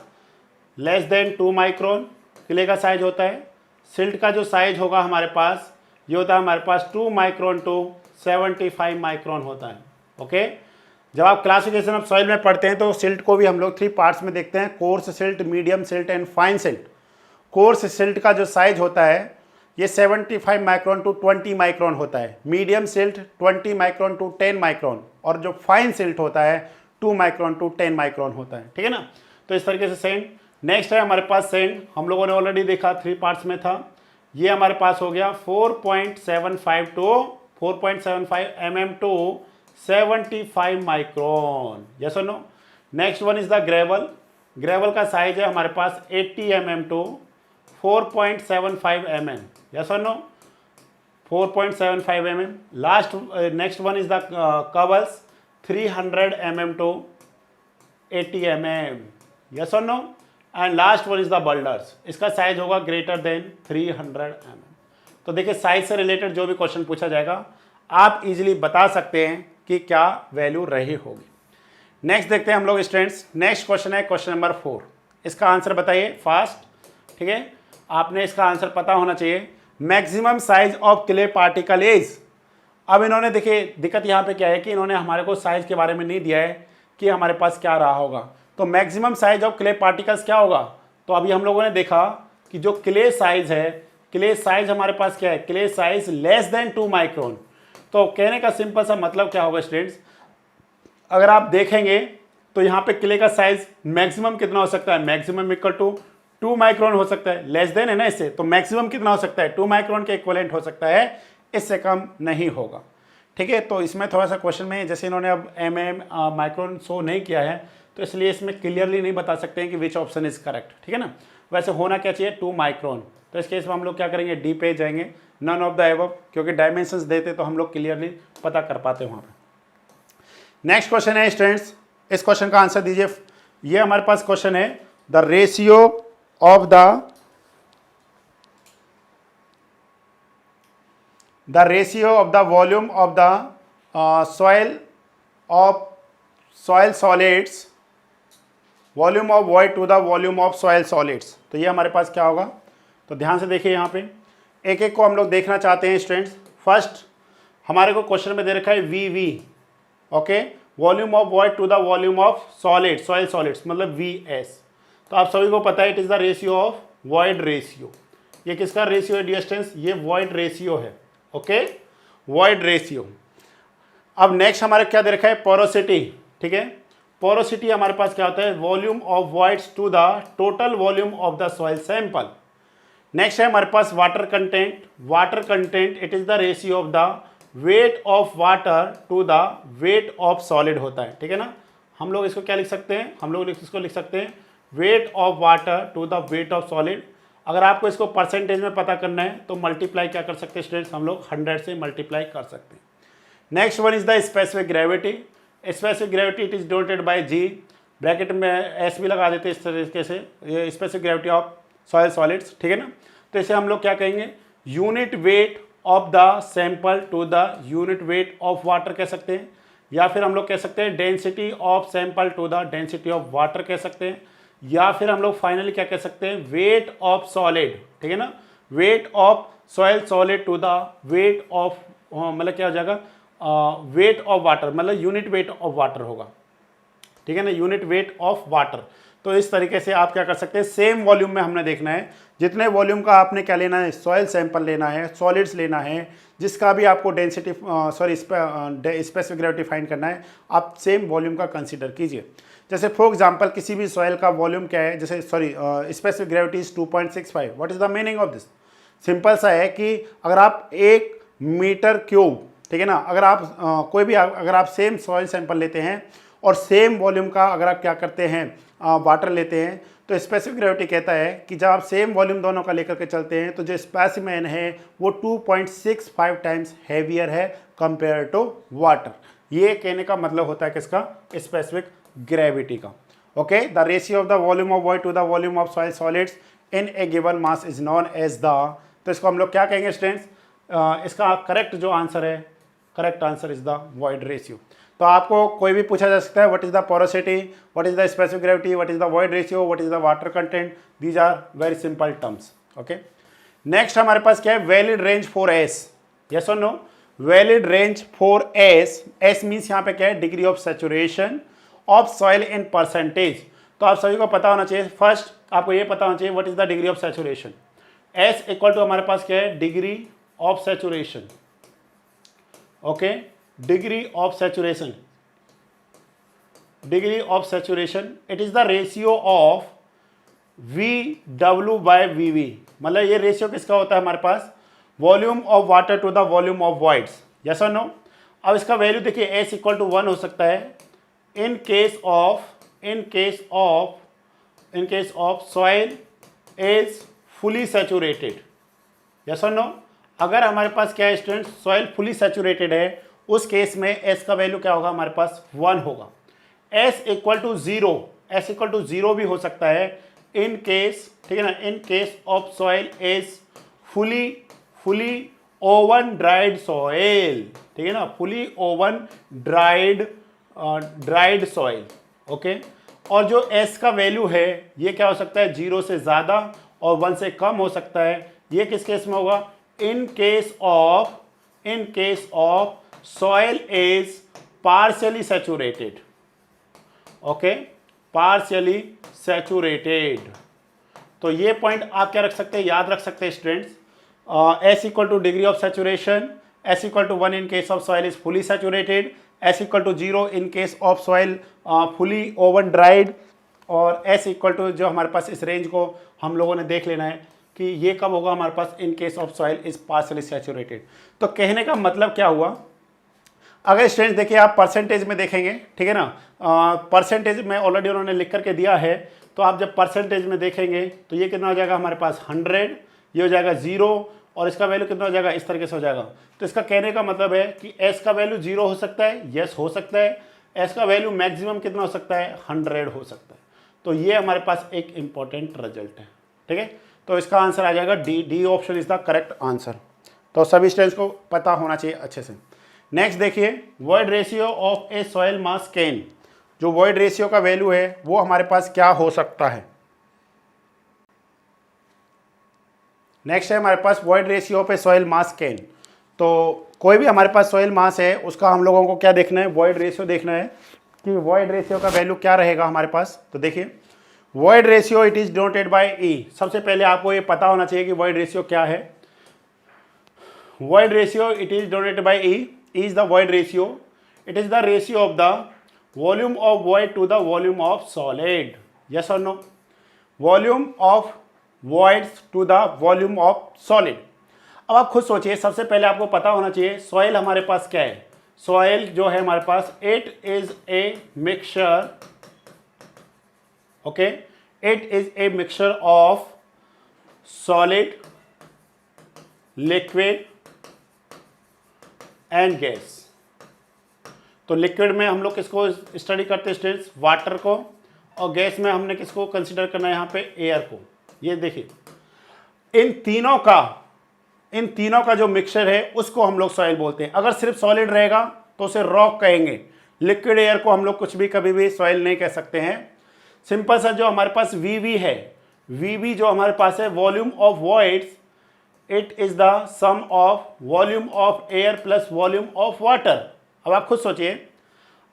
लेस देन 2 माइक्रोन क्ले का साइज होता है। सिल्ट का जो साइज होगा हमारे पास ये होता है हमारे पास 2 माइक्रोन टू 75 माइक्रोन होता है। ओके, जब आप क्लासिफिकेशन ऑफ सॉइल में पढ़ते हैं तो सिल्ट को भी हम लोग 3 पार्ट्स में देखते हैं, course silt, medium silt and fine silt. Course silt का जो साइज होता है ये 75 माइक्रोन टू 20 माइक्रोन होता है, medium silt 20 micron to 10 micron, और जो फाइन सिल्ट होता है 2 माइक्रोन टू 10 माइक्रोन होता है, ठीक है ना। तो इस तरीके से सैंड। नेक्स्ट है हमारे पास सैंड, हम लोगों ने ऑलरेडी देखा 3 पार्ट्स में था। ये हमारे पास हो गया 4.75 to 4.75 mm to 75 micron. Yes और no. Next one is the gravel. Gravel का साइज है हमारे पास 80 mm टू 4.75 mm। यस और no, 4.75 mm। Last next one is the cobbles, 300 mm to 80 mm। Yes और no. And last one is the boulders, इसका size होगा greater than 300 mm। तो देखिए साइज से रिलेटेड जो भी क्वेश्चन पूछा जाएगा आप इजीली बता सकते हैं कि क्या वैल्यू रही होगी। नेक्स्ट देखते हैं हम लोग स्टूडेंट्स। नेक्स्ट क्वेश्चन है क्वेश्चन नंबर 4। इसका आंसर बताइए फास्ट, ठीक है, आपने इसका आंसर पता होना चाहिए। Maximum size of clay particle is. अब इन्होंने देखिए दिक्कत यहाँ पे क्या है कि इन्होंने हमारे को साइज के बारे में नहीं दिया है कि हमारे पास क्या रहा होगा। तो maximum size of clay particles क्या होगा, तो अभी हम लोगों ने देखा कि जो क्ले साइज है, क्ले साइज हमारे पास क्या है, clay size less than 2 micron. तो कहने का सिंपल सा मतलब क्या होगा स्टूडेंट्स, अगर आप देखेंगे तो यहाँ पे क्ले का साइज मैक्सिमम कितना हो सकता है, मैक्सिमम इक्वल टू 2 माइक्रोन हो सकता है, लेस देन है ना इससे, तो मैक्सिमम कितना हो सकता है, 2 माइक्रोन के इक्विवेलेंट हो सकता है, इससे कम नहीं होगा, ठीक है। तो इसमें थोड़ा सा क्वेश्चन में जैसे इन्होंने अब माइक्रोन शो नहीं किया है तो इसलिए इसमें क्लियरली नहीं बता सकते हैं कि विच ऑप्शन इज करेक्ट, ठीक है ना। वैसे होना क्या चाहिए 2 माइक्रोन। तो इस केस में हम लोग क्या करेंगे, डी पे जाएंगे, नन ऑफ द एबव, क्योंकि डायमेंशंस देते तो हम लोग क्लियरली पता कर पाते वहाँ पे। नेक्स्ट क्वेश्चन है स्टूडेंट्स, इस क्वेश्चन का आंसर दीजिए। ये हमारे पास क्वेश्चन है the ratio of the volume of the soil solids, volume of void to the volume of soil solids. तो ये हमारे पास क्या होगा, तो ध्यान से देखिए यहाँ पे एक एक को हम लोग देखना चाहते हैं स्टूडेंट्स। फर्स्ट हमारे को क्वेश्चन में दे रखा है V, okay, volume of void to the volume of solid, soil solids, मतलब VS। तो आप सभी को पता है it is the ratio of void ratio. ये किसका रेशियो है डियर स्टूडेंट्स? ये वॉइड रेशियो है, ओके, वॉइड रेशियो। अब नेक्स्ट हमारे क्या दे रखा है? पोरोसिटी, ठीक है। पोरोसिटी हमारे पास क्या होता है? Volume of voids to the total volume of the soil sample. Next है हमारे पास water content. Water content it is the ratio of the weight of water to the weight of solid होता है, ठीक है ना। हम लोग इसको क्या लिख सकते हैं? हम लोग इसको लिख सकते हैं weight of water to the weight of solid. अगर आपको इसको परसेंटेज में पता करना है तो मल्टीप्लाई क्या कर सकते हैं स्टूडेंट्स? हम लोग 100 से मल्टीप्लाई कर सकते हैं। Next one is the specific gravity. Specific gravity it is denoted bye G, bracket में S भी लगा देते हैं इस तरीके से, ये specific gravity of soil solids, ठीक है ना। तो इसे हम लोग क्या कहेंगे? Unit weight of the sample to the unit weight of water कह सकते हैं, या फिर हम लोग कह सकते हैं density of sample to the density of water कह सकते हैं, या फिर हम लोग फाइनली क्या कह सकते हैं? वेट ऑफ सॉलिड, ठीक है ना, weight of soil solid to the weight of, मतलब क्या हो जाएगा? वेट ऑफ वाटर, मतलब यूनिट वेट ऑफ वाटर होगा, ठीक है ना, यूनिट वेट ऑफ वाटर। तो इस तरीके से आप क्या कर सकते हैं? सेम वॉल्यूम में हमने देखना है, जितने वॉल्यूम का आपने क्या लेना है? सॉइल सैंपल लेना है, सॉलिड्स लेना है, जिसका भी आपको डेंसिटी स्पेसिफिक ग्रेविटी फाइंड करना है, आप सेम वॉल्यूम का कंसीडर कीजिए। जैसे फॉर एग्जांपल किसी भी सॉइल का वॉल्यूम क्या है? जैसे specific gravity is 2.65। What is the meaning of this? Simple सा है कि अगर आप 1 मीटर क्यूब, ठीक है ना, अगर आप कोई भी अगर आप सेम सॉइल सैंपल लेते हैं और सेम वॉल्यूम का अगर आप क्या करते हैं? वाटर लेते हैं, तो स्पेसिफिक ग्रेविटी कहता है कि जब आप सेम वॉल्यूम दोनों का लेकर के चलते हैं तो जो स्पेसिमेन है वो 2.65 टाइम्स हैवियर है कंपेयर टू वाटर। ये कहने का मतलब होता है किसका? स्पेसिफिक ग्रेविटी का, okay. The ratio of the volume of void to the volume of soil solids in a given mass is known as the, तो इसको हम लोग क्या कहेंगे स्टूडेंट्स? इसका करेक्ट जो आंसर है, correct answer is the void ratio. तो आपको कोई भी पूछा जा सकता है what is the porosity, what is the specific gravity, what is the void ratio, what is the water content, these are very simple terms, okay. Next हमारे पास क्या है? Valid range for S, yes और no? Valid range for S means यहाँ पे क्या है? Degree of saturation of soil in percentage. तो आप सभी को पता होना चाहिए, फर्स्ट आपको ये पता होना चाहिए what is the degree of saturation. S equal to हमारे पास क्या है? Degree of saturation, okay, degree of saturation, degree of saturation it is the ratio of VW by VV। मतलब ये रेशियो किसका होता है हमारे पास? Volume of water to the volume of voids, yes और नो? अब इसका वैल्यू देखिए, S इक्वल टू 1 हो सकता है इन case of soil is fully saturated, yes और नो? अगर हमारे पास क्या है स्टूडेंट? सॉइल फुली सैचुरेटेड है, उस केस में S का वैल्यू क्या होगा? हमारे पास 1 होगा। S इक्वल टू 0 भी हो सकता है इन केस, ठीक है ना, इन case of soil is fully oven dried soil, ठीक है ना, fully oven dried soil, okay. और जो S का वैल्यू है ये क्या हो सकता है? 0 से ज़्यादा और 1 से कम हो सकता है। ये किस केस में होगा? इन case of soil is partially saturated, okay, partially saturated। तो ये पॉइंट आप क्या रख सकते हैं? याद रख सकते हैं students. S equal to degree of saturation, S equal to 1 in case of soil is fully saturated, S equal to 0 in case of soil fully oven dried, और S इक्वल टू जो हमारे पास इस रेंज को हम लोगों ने देख लेना है कि ये कब होगा हमारे पास? In case of soil is partially saturated. तो कहने का मतलब क्या हुआ? अगर स्टूडेंट्स देखिए आप परसेंटेज में देखेंगे, ठीक है ना, परसेंटेज में ऑलरेडी उन्होंने लिख करके दिया है, तो आप जब परसेंटेज में देखेंगे तो ये कितना हो जाएगा हमारे पास? 100, ये हो जाएगा 0, और इसका वैल्यू कितना हो जाएगा? इस तरीके से हो जाएगा। तो इसका कहने का मतलब है कि S का वैल्यू 0 हो सकता है, यस हो सकता है। S का वैल्यू मैक्सिमम कितना हो सकता है? 100 हो सकता है। तो ये हमारे पास एक इंपॉर्टेंट रिजल्ट है, ठीक है। तो इसका आंसर आ जाएगा D option is the correct answer. तो सभी स्टूडेंट्स को पता होना चाहिए अच्छे से। नेक्स्ट देखिए, void ratio of a soil mass can. जो वॉइड रेशियो का वैल्यू है वो हमारे पास क्या हो सकता है? नेक्स्ट है हमारे पास वॉइड रेशियो पे सॉइल मास कैन। तो कोई भी हमारे पास सॉइल मास है उसका हम लोगों को क्या देखना है, वॉइड रेशियो देखना है कि वॉइड रेशियो का वैल्यू क्या रहेगा हमारे पास। तो देखिए void ratio it is denoted by E. सबसे पहले आपको ये पता होना चाहिए कि वॉइड रेशियो क्या है। Void ratio it is denoted by E is the void ratio, it is the ratio of the volume of void to the volume of solid. Yes और no, volume of voids to the volume of solid. अब आप खुद सोचिए, सबसे पहले आपको पता होना चाहिए सॉइल हमारे पास क्या है। सॉइल जो है हमारे पास it is a mixture, okay, it is a mixture of solid, liquid and gas. तो लिक्विड में हम लोग किसको स्टडी करते हैं स्टूडेंट्स, वाटर को, और गैस में हमने किसको कंसिडर करना है यहाँ पे, एयर को। ये देखिए इन तीनों का जो मिक्सचर है उसको हम लोग सॉइल बोलते हैं। अगर सिर्फ सॉलिड रहेगा तो उसे रॉक कहेंगे, लिक्विड एयर को हम लोग कुछ भी कभी भी सॉइल नहीं कह सकते हैं। सिंपल सा जो हमारे पास वीवी है, वीवी जो हमारे पास है volume of voids, it is the sum of volume of air plus volume of water. अब आप खुद सोचिए,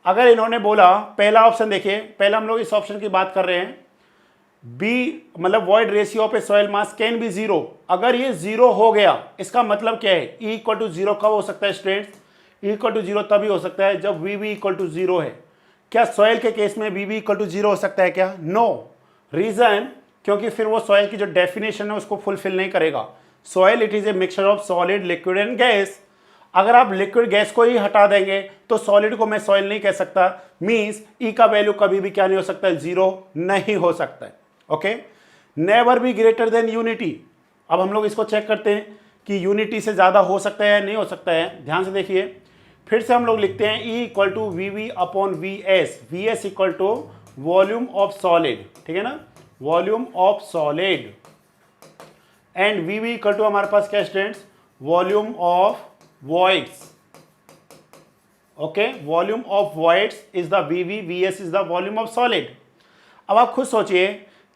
अगर इन्होंने बोला पहला ऑप्शन, देखिए पहला हम लोग इस ऑप्शन की बात कर रहे हैं, बी मतलब वॉइड रेशियो पे soil mass can be zero. अगर ये जीरो हो गया इसका मतलब क्या है, ई इक्वल टू जीरो कब हो सकता है students, E equal to zero तभी हो सकता है जब V B equal to zero है। क्या सॉइल के केस में V B equal to zero हो सकता है क्या, नो। रीजन, क्योंकि फिर वो सॉइल की जो डेफिनेशन है उसको फुलफिल नहीं करेगा। Soil it is a mixture of solid, liquid and gas. अगर आप लिक्विड गैस को ही हटा देंगे तो सॉलिड को मैं सॉइल नहीं कह सकता, मींस ई का वैल्यू कभी भी क्या नहीं हो सकता है, जीरो नहीं हो सकता है। Okay, never be greater than unity. अब हम लोग इसको चेक करते हैं कि यूनिटी से ज़्यादा हो सकता है नहीं हो सकता है। ध्यान से देखिए, फिर से हम लोग लिखते हैं E equal to V V upon V S equal to volume of solid, ठीक है ना, volume of solid, and V V equal to हमारे पास क्या students, volume of voids. Okay, volume of voids is the V V S is the volume of solid. अब आप खुद सोचिए,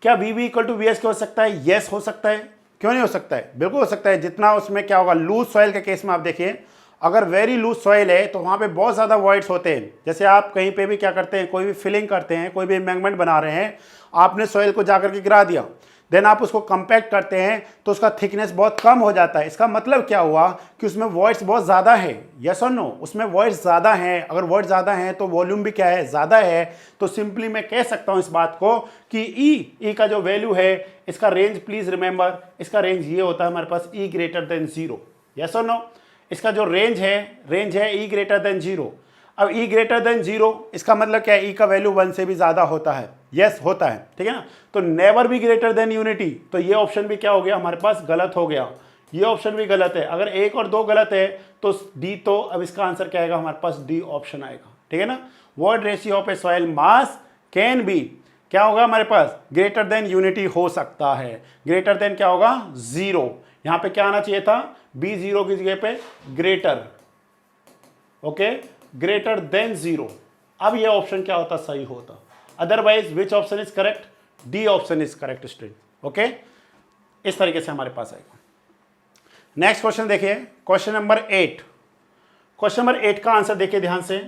क्या V V equal to V S क्या हो सकता है, यस हो सकता है, क्यों नहीं हो सकता है, बिल्कुल हो सकता है। जितना उसमें क्या होगा, लूज सॉइल के केस में आप देखिए, अगर वेरी लूज सॉइल है तो वहाँ पे बहुत ज़्यादा वॉइड्स होते हैं। जैसे आप कहीं पे भी क्या करते हैं, कोई भी फिलिंग करते हैं, कोई भी एम्बैंकमेंट बना रहे हैं, आपने सॉइल को जाकर के गिरा दिया, देन आप उसको कंपैक्ट करते हैं तो उसका थिकनेस बहुत कम हो जाता है। इसका मतलब क्या हुआ कि उसमें वॉइड्स बहुत ज़्यादा है, यस और नो, उसमें वॉइड्स ज़्यादा हैं। अगर वॉइड्स ज़्यादा हैं तो वॉल्यूम भी क्या है, ज़्यादा है। तो सिंपली मैं कह सकता हूँ इस बात को कि ई का जो वैल्यू है, इसका रेंज प्लीज़ रिमेंबर, इसका रेंज ये होता है हमारे पास ई ग्रेटर देन जीरो, यस और नो। इसका जो रेंज है ई ग्रेटर देन जीरो। अब ई ग्रेटर देन जीरो इसका मतलब क्या है, ई का वैल्यू 1 से भी ज़्यादा होता है, यस होता है, ठीक है ना। तो never be greater than unity, तो ये ऑप्शन भी क्या हो गया हमारे पास, गलत हो गया। ये ऑप्शन भी गलत है। अगर 1 और 2 गलत है तो डी, तो अब इसका आंसर क्या आएगा हमारे पास, डी ऑप्शन आएगा, ठीक है ना। Void ratio of a soil mass can be, क्या होगा हमारे पास, ग्रेटर देन यूनिटी हो सकता है। ग्रेटर देन क्या होगा, जीरो। यहाँ पे क्या आना चाहिए था, बी जीरो की जगह पे greater, okay, greater than zero. अब ये ऑप्शन क्या होता, सही होता। Otherwise which option is correct, D option is correct student, okay. इस तरीके से हमारे पास आएगा। नेक्स्ट क्वेश्चन देखिए, क्वेश्चन नंबर 8। क्वेश्चन नंबर 8 का आंसर देखिए ध्यान से,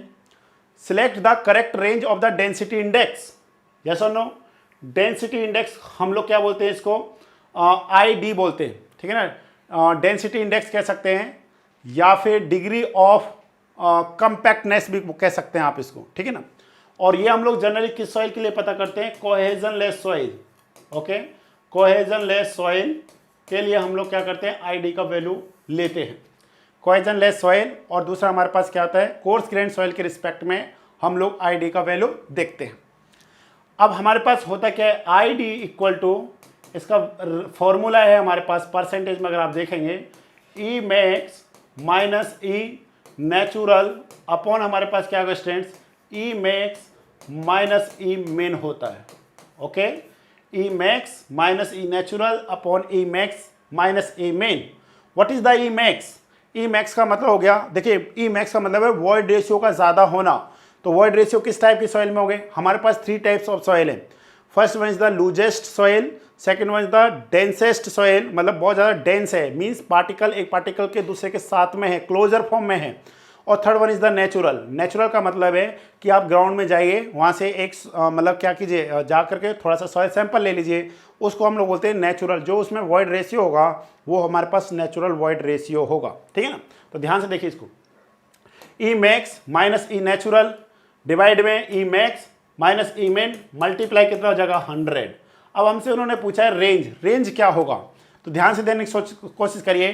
select the correct range of the density index, yes और नो। डेंसिटी इंडेक्स हम लोग क्या बोलते हैं इसको, आई डी बोलते हैं, ठीक है ना। डेंसिटी इंडेक्स कह सकते हैं या फिर डिग्री ऑफ कंपैक्टनेस भी कह सकते हैं आप इसको, ठीक है ना। और ये हम लोग जनरली किस सॉइल के लिए पता करते हैं, cohesion less soil, okay. Cohesion less soil के लिए हम लोग क्या करते हैं, आईडी का वैल्यू लेते हैं, कोहेजन लेस सॉइल। और दूसरा हमारे पास क्या आता है, कोर्स ग्रेन सॉइल के रिस्पेक्ट में हम लोग आईडी का वैल्यू देखते हैं। अब हमारे पास होता क्या है, आईडी इक्वल टू, इसका फॉर्मूला है हमारे पास परसेंटेज में, अगर आप देखेंगे, ई max minus E natural upon हमारे पास क्या होगा स्टूडेंट्स, ई मैक्स माइनस ई मेन होता है, okay. E max minus E natural upon E max minus E main. What is the E max, E max का मतलब हो गया, देखिए ई मैक्स का मतलब है वॉइड रेशियो का ज़्यादा होना। तो वॉइड रेशियो किस टाइप की सॉइल में हो गए, हमारे पास 3 टाइप्स ऑफ सॉइल है। First one is the loosest soil, second one is the densest soil, मतलब बहुत ज़्यादा डेंस है, मीन्स पार्टिकल एक पार्टिकल के दूसरे के साथ में है, क्लोजर फॉर्म में है। और third one is the natural. Natural का मतलब है कि आप ग्राउंड में जाइए, वहाँ से एक मतलब क्या कीजिए, जा करके थोड़ा सा सॉइल सैंपल ले लीजिए, उसको हम लोग बोलते हैं नेचुरल। जो उसमें वॉइड रेशियो होगा वो हमारे पास नेचुरल वॉइड रेशियो होगा, ठीक है ना। तो ध्यान से देखिए इसको, ई max minus E natural divide में ई max minus E main, multiply कितना हो जाएगा 100। अब हमसे उन्होंने पूछा है रेंज, रेंज क्या होगा, तो ध्यान से देने की कोशिश करिए।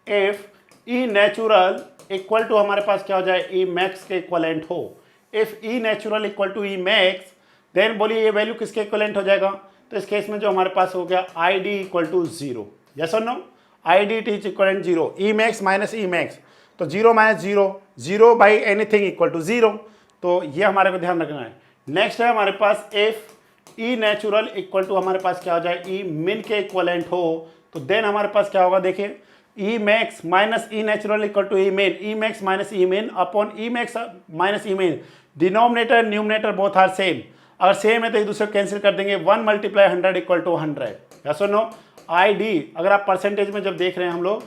If E natural equal to हमारे पास क्या हो जाए, ई मैक्स के इक्वलेंट हो। If E natural equal to E max, then बोलिए ये वैल्यू किसके इक्वलेंट हो जाएगा, तो इस केस में जो हमारे पास हो गया I D equal to 0, yes और no, I D T equivalent 0, E max minus E max, तो 0 minus 0, 0 by anything equal to 0, तो ये हमारे को ध्यान रखना है। नेक्स्ट है हमारे पास if E natural equal to हमारे पास क्या हो जाए, ई मिन के इक्वलेंट हो, तो देन हमारे पास क्या होगा, देखिए E max minus E natural equal to E min, E max minus E min upon E max minus E min, denominator numerator both are same, अगर सेम है तो एक दूसरे को कैंसिल कर देंगे, 1 मल्टीप्लाई 100 इक्वल टू 100, यस और no. I D अगर आप परसेंटेज में जब देख रहे हैं हम लोग,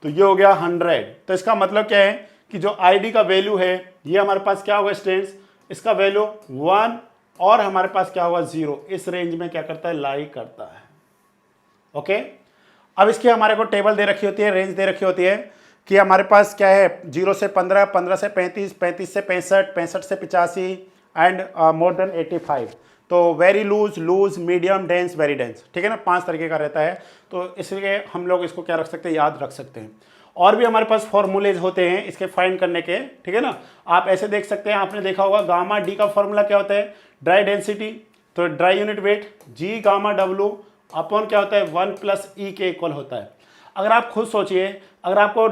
तो ये हो गया 100, तो इसका मतलब क्या है कि जो आई डी का वैल्यू है ये हमारे पास क्या होगा स्टूडेंट्स, इसका वैल्यू 1 और हमारे पास क्या होगा 0, इस रेंज में क्या करता है, लाई करता है, ओके। अब इसकी हमारे को टेबल दे रखी होती है, रेंज दे रखी होती है कि हमारे पास क्या है 0 से 15, 15 से 35, 35 से 65, 65 से 85 एंड मोर देन 85। तो very loose, loose, medium, dense, very dense, ठीक है ना, 5 तरीके का रहता है। तो इसलिए हम लोग इसको क्या रख सकते हैं, याद रख सकते हैं। और भी हमारे पास फॉर्मूलेज होते हैं इसके फाइंड करने के, ठीक है ना। आप ऐसे देख सकते हैं, आपने देखा होगा गामा डी का फॉर्मूला क्या होता है, ड्राई डेंसिटी, तो ड्राई यूनिट वेट जी गामा डब्लू अपॉन क्या होता है 1 प्लस ई के इक्वल होता है। अगर आप खुद सोचिए, अगर आपको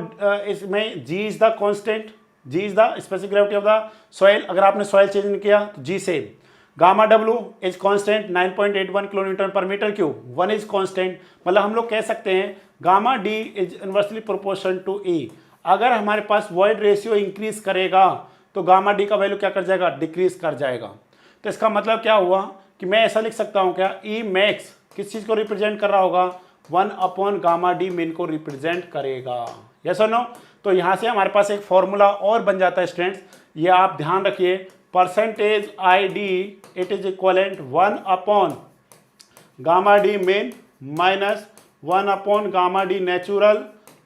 इसमें G is the constant, G is the specific gravity of the soil, अगर आपने सॉइल चेंज नहीं किया तो G same, gamma W is constant 9.81 kilometre पर मीटर क्यूब, 1 इज कांस्टेंट, मतलब हम लोग कह सकते हैं gamma D is inversely proportion to E. अगर हमारे पास वॉइड रेशियो इंक्रीज करेगा तो गामा डी का वैल्यू क्या कर जाएगा, डिक्रीज कर जाएगा। तो इसका मतलब क्या हुआ कि मैं ऐसा लिख सकता हूँ क्या, ई मैक्स किस चीज़ को रिप्रेजेंट कर रहा होगा, 1 अपॉन गामा डी मिन को रिप्रेजेंट करेगा, यस और नो। तो यहाँ से हमारे पास एक फॉर्मूला और बन जाता है स्टूडेंट्स, ये आप ध्यान रखिए, percentage I D it is equivalent 1 upon gamma D min minus 1 upon gamma D natural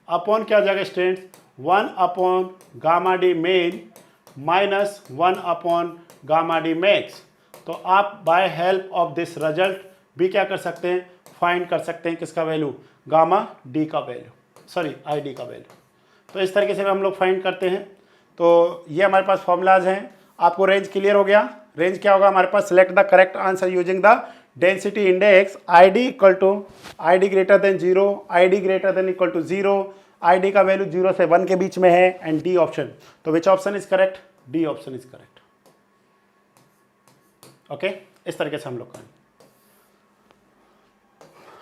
upon क्या हो जाएगा students, 1 upon gamma D min minus 1 upon gamma D max. तो आप by help of this result भी क्या कर सकते हैं, फाइंड कर सकते हैं किसका वैल्यू, गामा डी का वैल्यू, सॉरी आई डी का वैल्यू। तो इस तरीके से हम लोग फाइंड करते हैं। तो ये हमारे पास फॉर्मूलाज हैं। आपको रेंज क्लियर हो गया, रेंज क्या होगा हमारे पास, select the correct answer using the density index, I D equal to I D greater than 0, I D greater than equal to 0, I D का वैल्यू 0 से 1 के बीच में है, एंड डी ऑप्शन। तो which option is correct, D option is correct, okay. इस तरीके से हम लोग करें।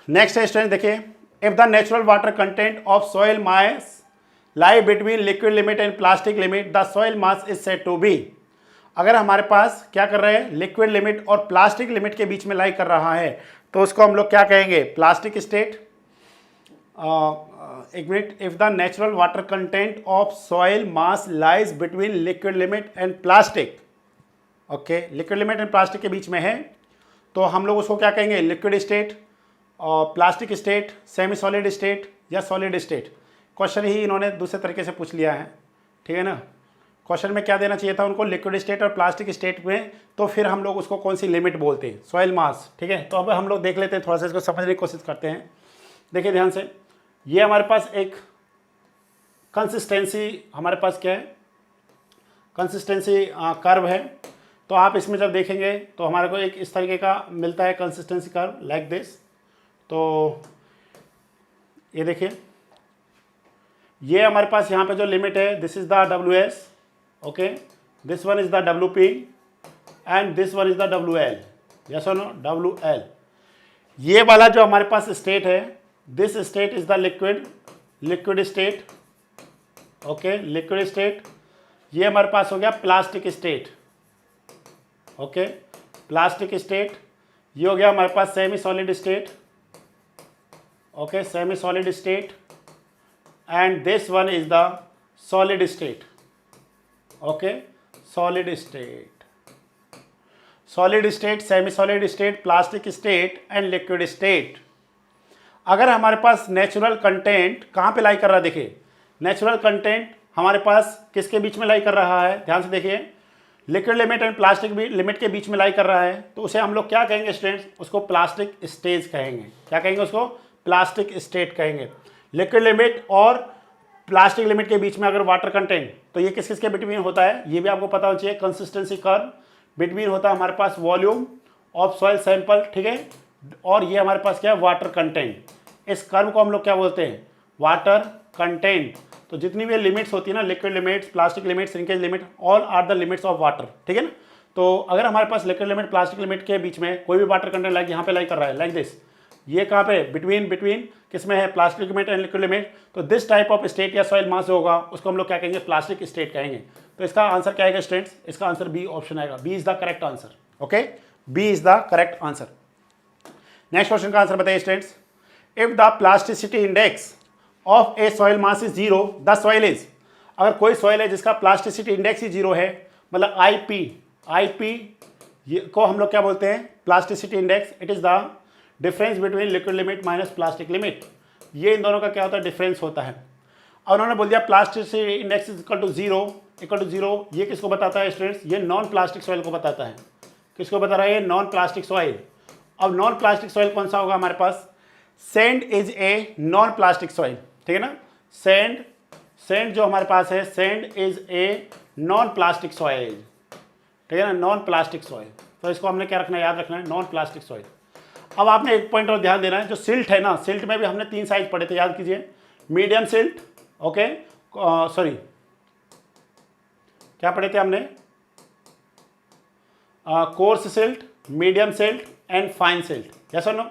नेक्स्ट है स्टूडेंट देखिए, if the natural water content of soil mass lie between liquid limit and plastic limit, the soil mass is said to be. अगर हमारे पास क्या कर रहे हैं, लिक्विड लिमिट और प्लास्टिक लिमिट के बीच में लाई कर रहा है, तो उसको हम लोग क्या कहेंगे, प्लास्टिक स्टेट। एक minute, if the natural water content of soil mass lies between liquid limit and plastic, okay, liquid limit and plastic के बीच में है, तो हम लोग उसको क्या कहेंगे, लिक्विड स्टेट, और plastic state, semi solid state या सॉलिड स्टेट। क्वेश्चन ही इन्होंने दूसरे तरीके से पूछ लिया है, ठीक है ना। क्वेश्चन में क्या देना चाहिए था उनको, लिक्विड स्टेट और प्लास्टिक स्टेट में, तो फिर हम लोग उसको कौन सी लिमिट बोलते हैं, सॉइल मास, ठीक है। तो अब हम लोग देख लेते हैं, थोड़ा सा इसको समझने की कोशिश करते हैं। देखिए ध्यान से, ये हमारे पास एक कंसिस्टेंसी, हमारे पास क्या है, कंसिस्टेंसी कर्व है। तो आप इसमें जब देखेंगे तो हमारे को एक इस तरीके का मिलता है कंसिस्टेंसी कर्व, लाइक दिस। तो ये देखिए, ये हमारे पास यहाँ पे जो लिमिट है, this is the WS, okay, this one is the WP and this one is the WL, yes और नो, WL। ये वाला जो हमारे पास स्टेट है, this state is the liquid state, okay, liquid state. ये हमारे पास हो गया plastic state, okay, plastic state, ये हो गया हमारे पास semi solid state, okay, semi solid state, and this one is the solid state, okay, solid state, solid state, semi solid state, plastic state and liquid state. अगर हमारे पास natural content कहाँ पे लाई कर रहा है, देखिए नेचुरल कंटेंट हमारे पास किसके बीच में लाई कर रहा है, ध्यान से देखिए, liquid limit and plastic limit के बीच में लाई कर रहा है, तो उसे हम लोग क्या कहेंगे स्टूडेंट्स, उसको प्लास्टिक स्टेज कहेंगे। क्या कहेंगे उसको, प्लास्टिक स्टेट कहेंगे। लिक्विड लिमिट और प्लास्टिक लिमिट के बीच में अगर वाटर कंटेंट, तो ये किस किस के बिटवीन होता है, ये भी आपको पता होना चाहिए। कंसिस्टेंसी कर्व बिटवीन होता है हमारे पास वॉल्यूम ऑफ सॉइल सैंपल, ठीक है, और ये हमारे पास क्या है, वाटर कंटेंट। इस कर्व को हम लोग क्या बोलते हैं, वाटर कंटेंट। तो जितनी भी लिमिट्स होती है ना, liquid limits, plastic limit, shrinkage limit, all are the limits of water, ठीक है ना। तो अगर हमारे पास लिक्विड लिमिट प्लास्टिक लिमिट के बीच में कोई भी वाटर कंटेंट लाइक यहाँ पे लाइक कर रहा है, लाइक दिस, ये कहाँ पे बिटवीन किस में है, plastic limit and liquid limit, तो दिस टाइप ऑफ स्टेट या सॉइल मास होगा उसको हम लोग क्या कहेंगे, प्लास्टिक स्टेट कहेंगे। तो इसका आंसर क्या आएगा स्टूडेंट्स, इसका आंसर बी ऑप्शन आएगा, B is the correct answer, okay, B is the correct answer. Next question का आंसर बताइए students, if the plasticity index of a soil mass is 0, the soil is, अगर कोई soil है जिसका plasticity index ही 0 है, मतलब IP को हम लोग क्या बोलते हैं, plasticity index, it is the difference between liquid limit minus plastic limit, ये इन दोनों का क्या होता है, डिफरेंस होता है। और उन्होंने बोल दिया plasticity index is equal to zero, ये किसको बताता है स्टूडेंट्स, ये नॉन प्लास्टिक सॉइल को बताता है। किसको बता रहा है, ये नॉन प्लास्टिक सॉइल। अब नॉन प्लास्टिक सॉइल कौन सा होगा हमारे पास, sand is a non plastic soil, ठीक है ना, सैंड जो हमारे पास है, sand is a non plastic soil, ठीक है ना, नॉन प्लास्टिक सॉइल। तो इसको हमने क्या रखना है, याद रखना है, नॉन प्लास्टिक सॉइल। अब आपने एक पॉइंट और ध्यान देना है, जो सिल्ट है ना, सिल्ट में भी हमने 3 साइज पढ़े थे, याद कीजिए, मीडियम सिल्ट, ओके, सॉरी क्या पढ़े थे हमने, course silt, medium silt and fine silt, yes और नो।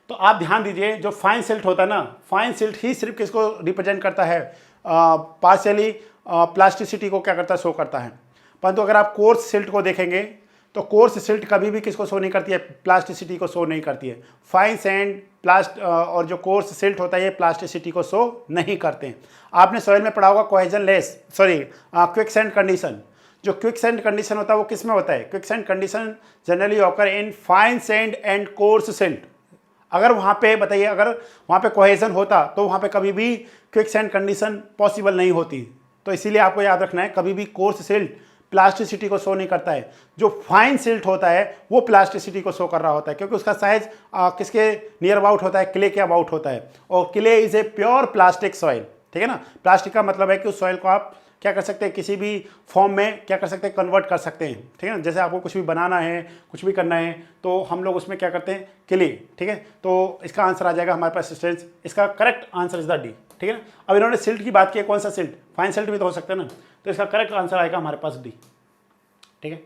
तो आप ध्यान दीजिए, जो फाइन सिल्ट होता है ना, फाइन सिल्ट ही सिर्फ किसको रिप्रेजेंट करता है, पार्शियली प्लास्टिसिटी को क्या करता है, शो करता है। परंतु अगर आप कोर्स सिल्ट को देखेंगे तो कोर्स सिल्ट कभी भी किसको शो नहीं करती है, प्लास्टिसिटी को शो नहीं करती है। फाइन सैंड और जो कोर्स सिल्ट होता है ये प्लास्टिसिटी को शो नहीं करते हैं। आपने सॉइल में पढ़ा होगा cohesion less, sorry quick sand condition. जो क्विक सैंड कंडीशन होता है वो किस में होता है, quick sand condition generally occur in fine sand and course silt. अगर वहाँ पे बताइए, अगर वहाँ पे कोहेजन होता तो वहाँ पे कभी भी क्विक सैंड कंडीशन पॉसिबल नहीं होती। तो इसीलिए आपको याद रखना है, कभी भी कोर्स सिल्ट प्लास्टिसिटी को शो नहीं करता है, जो फाइन सिल्ट होता है वो प्लास्टिसिटी को शो कर रहा होता है, क्योंकि उसका साइज किसके नियर अबाउट होता है, क्ले के अबाउट होता है। और clay is a pure plastic soil, ठीक है ना। प्लास्टिक का मतलब है कि उस सॉइल को आप क्या कर सकते हैं, किसी भी फॉर्म में क्या कर सकते हैं, कन्वर्ट कर सकते हैं, ठीक है ना। जैसे आपको कुछ भी बनाना है, कुछ भी करना है, तो हम लोग उसमें क्या करते हैं, क्ले, ठीक है। तो इसका आंसर आ जाएगा हमारे पास स्टूडेंट्स, इसका correct answer is the D, ठीक है ना। अब इन्होंने सिल्ट की बात की है, कौन सा सिल्ट, फाइन सिल्ट भी तो हो सकता है ना, तो इसका करेक्ट आंसर आएगा हमारे पास डी, ठीक है।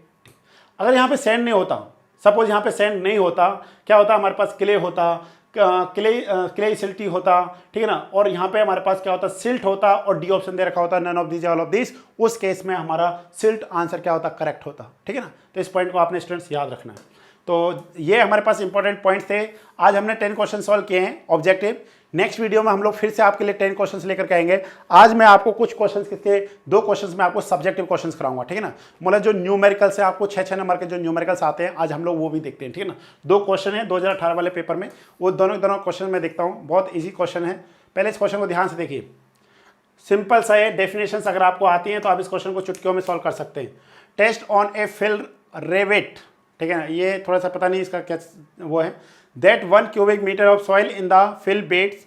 अगर यहाँ पे सैंड नहीं होता, सपोज यहाँ पे सैंड नहीं होता, क्या होता, हमारे पास क्ले होता, क्ले सिल्टी होता, ठीक है ना, और यहाँ पे हमारे पास क्या होता, सिल्ट होता और डी ऑप्शन दे रखा होता, none of this all of this, उस केस में हमारा सिल्ट आंसर क्या होता, करेक्ट होता, ठीक है ना। तो इस पॉइंट को आपने स्टूडेंट्स याद रखना है। तो ये हमारे पास इंपॉर्टेंट पॉइंट्स थे। आज हमने 10 क्वेश्चन सॉल्व किए हैं ऑब्जेक्टिव। नेक्स्ट वीडियो में हम लोग फिर से आपके लिए 10 क्वेश्चंस लेकर के आएंगे। आज मैं आपको कुछ क्वेश्चंस के 2 क्वेश्चंस में आपको सब्जेक्टिव क्वेश्चंस कराऊंगा, ठीक है ना। मतलब जो न्यूमेरिकल्स है, आपको 6 नंबर के जो न्यूमेरिकल्स आते हैं, आज हम लोग वो भी देखते हैं, ठीक है ना। 2 क्वेश्चन है 2018 वाले पेपर में, वो दोनों क्वेश्चन मैं देखता हूँ, बहुत ईजी क्वेश्चन है। पहले इस क्वेश्चन को ध्यान से देखिए, सिंपल सा है, डेफिनेशंस अगर आपको आती हैं तो आप इस क्वेश्चन को चुटकियों में सॉल्व कर सकते हैं। टेस्ट ऑन ए फिल रेवेट, ठीक है ना, ये थोड़ा सा पता नहीं इसका क्या वो है। That 1 cubic metre of soil in the fill beds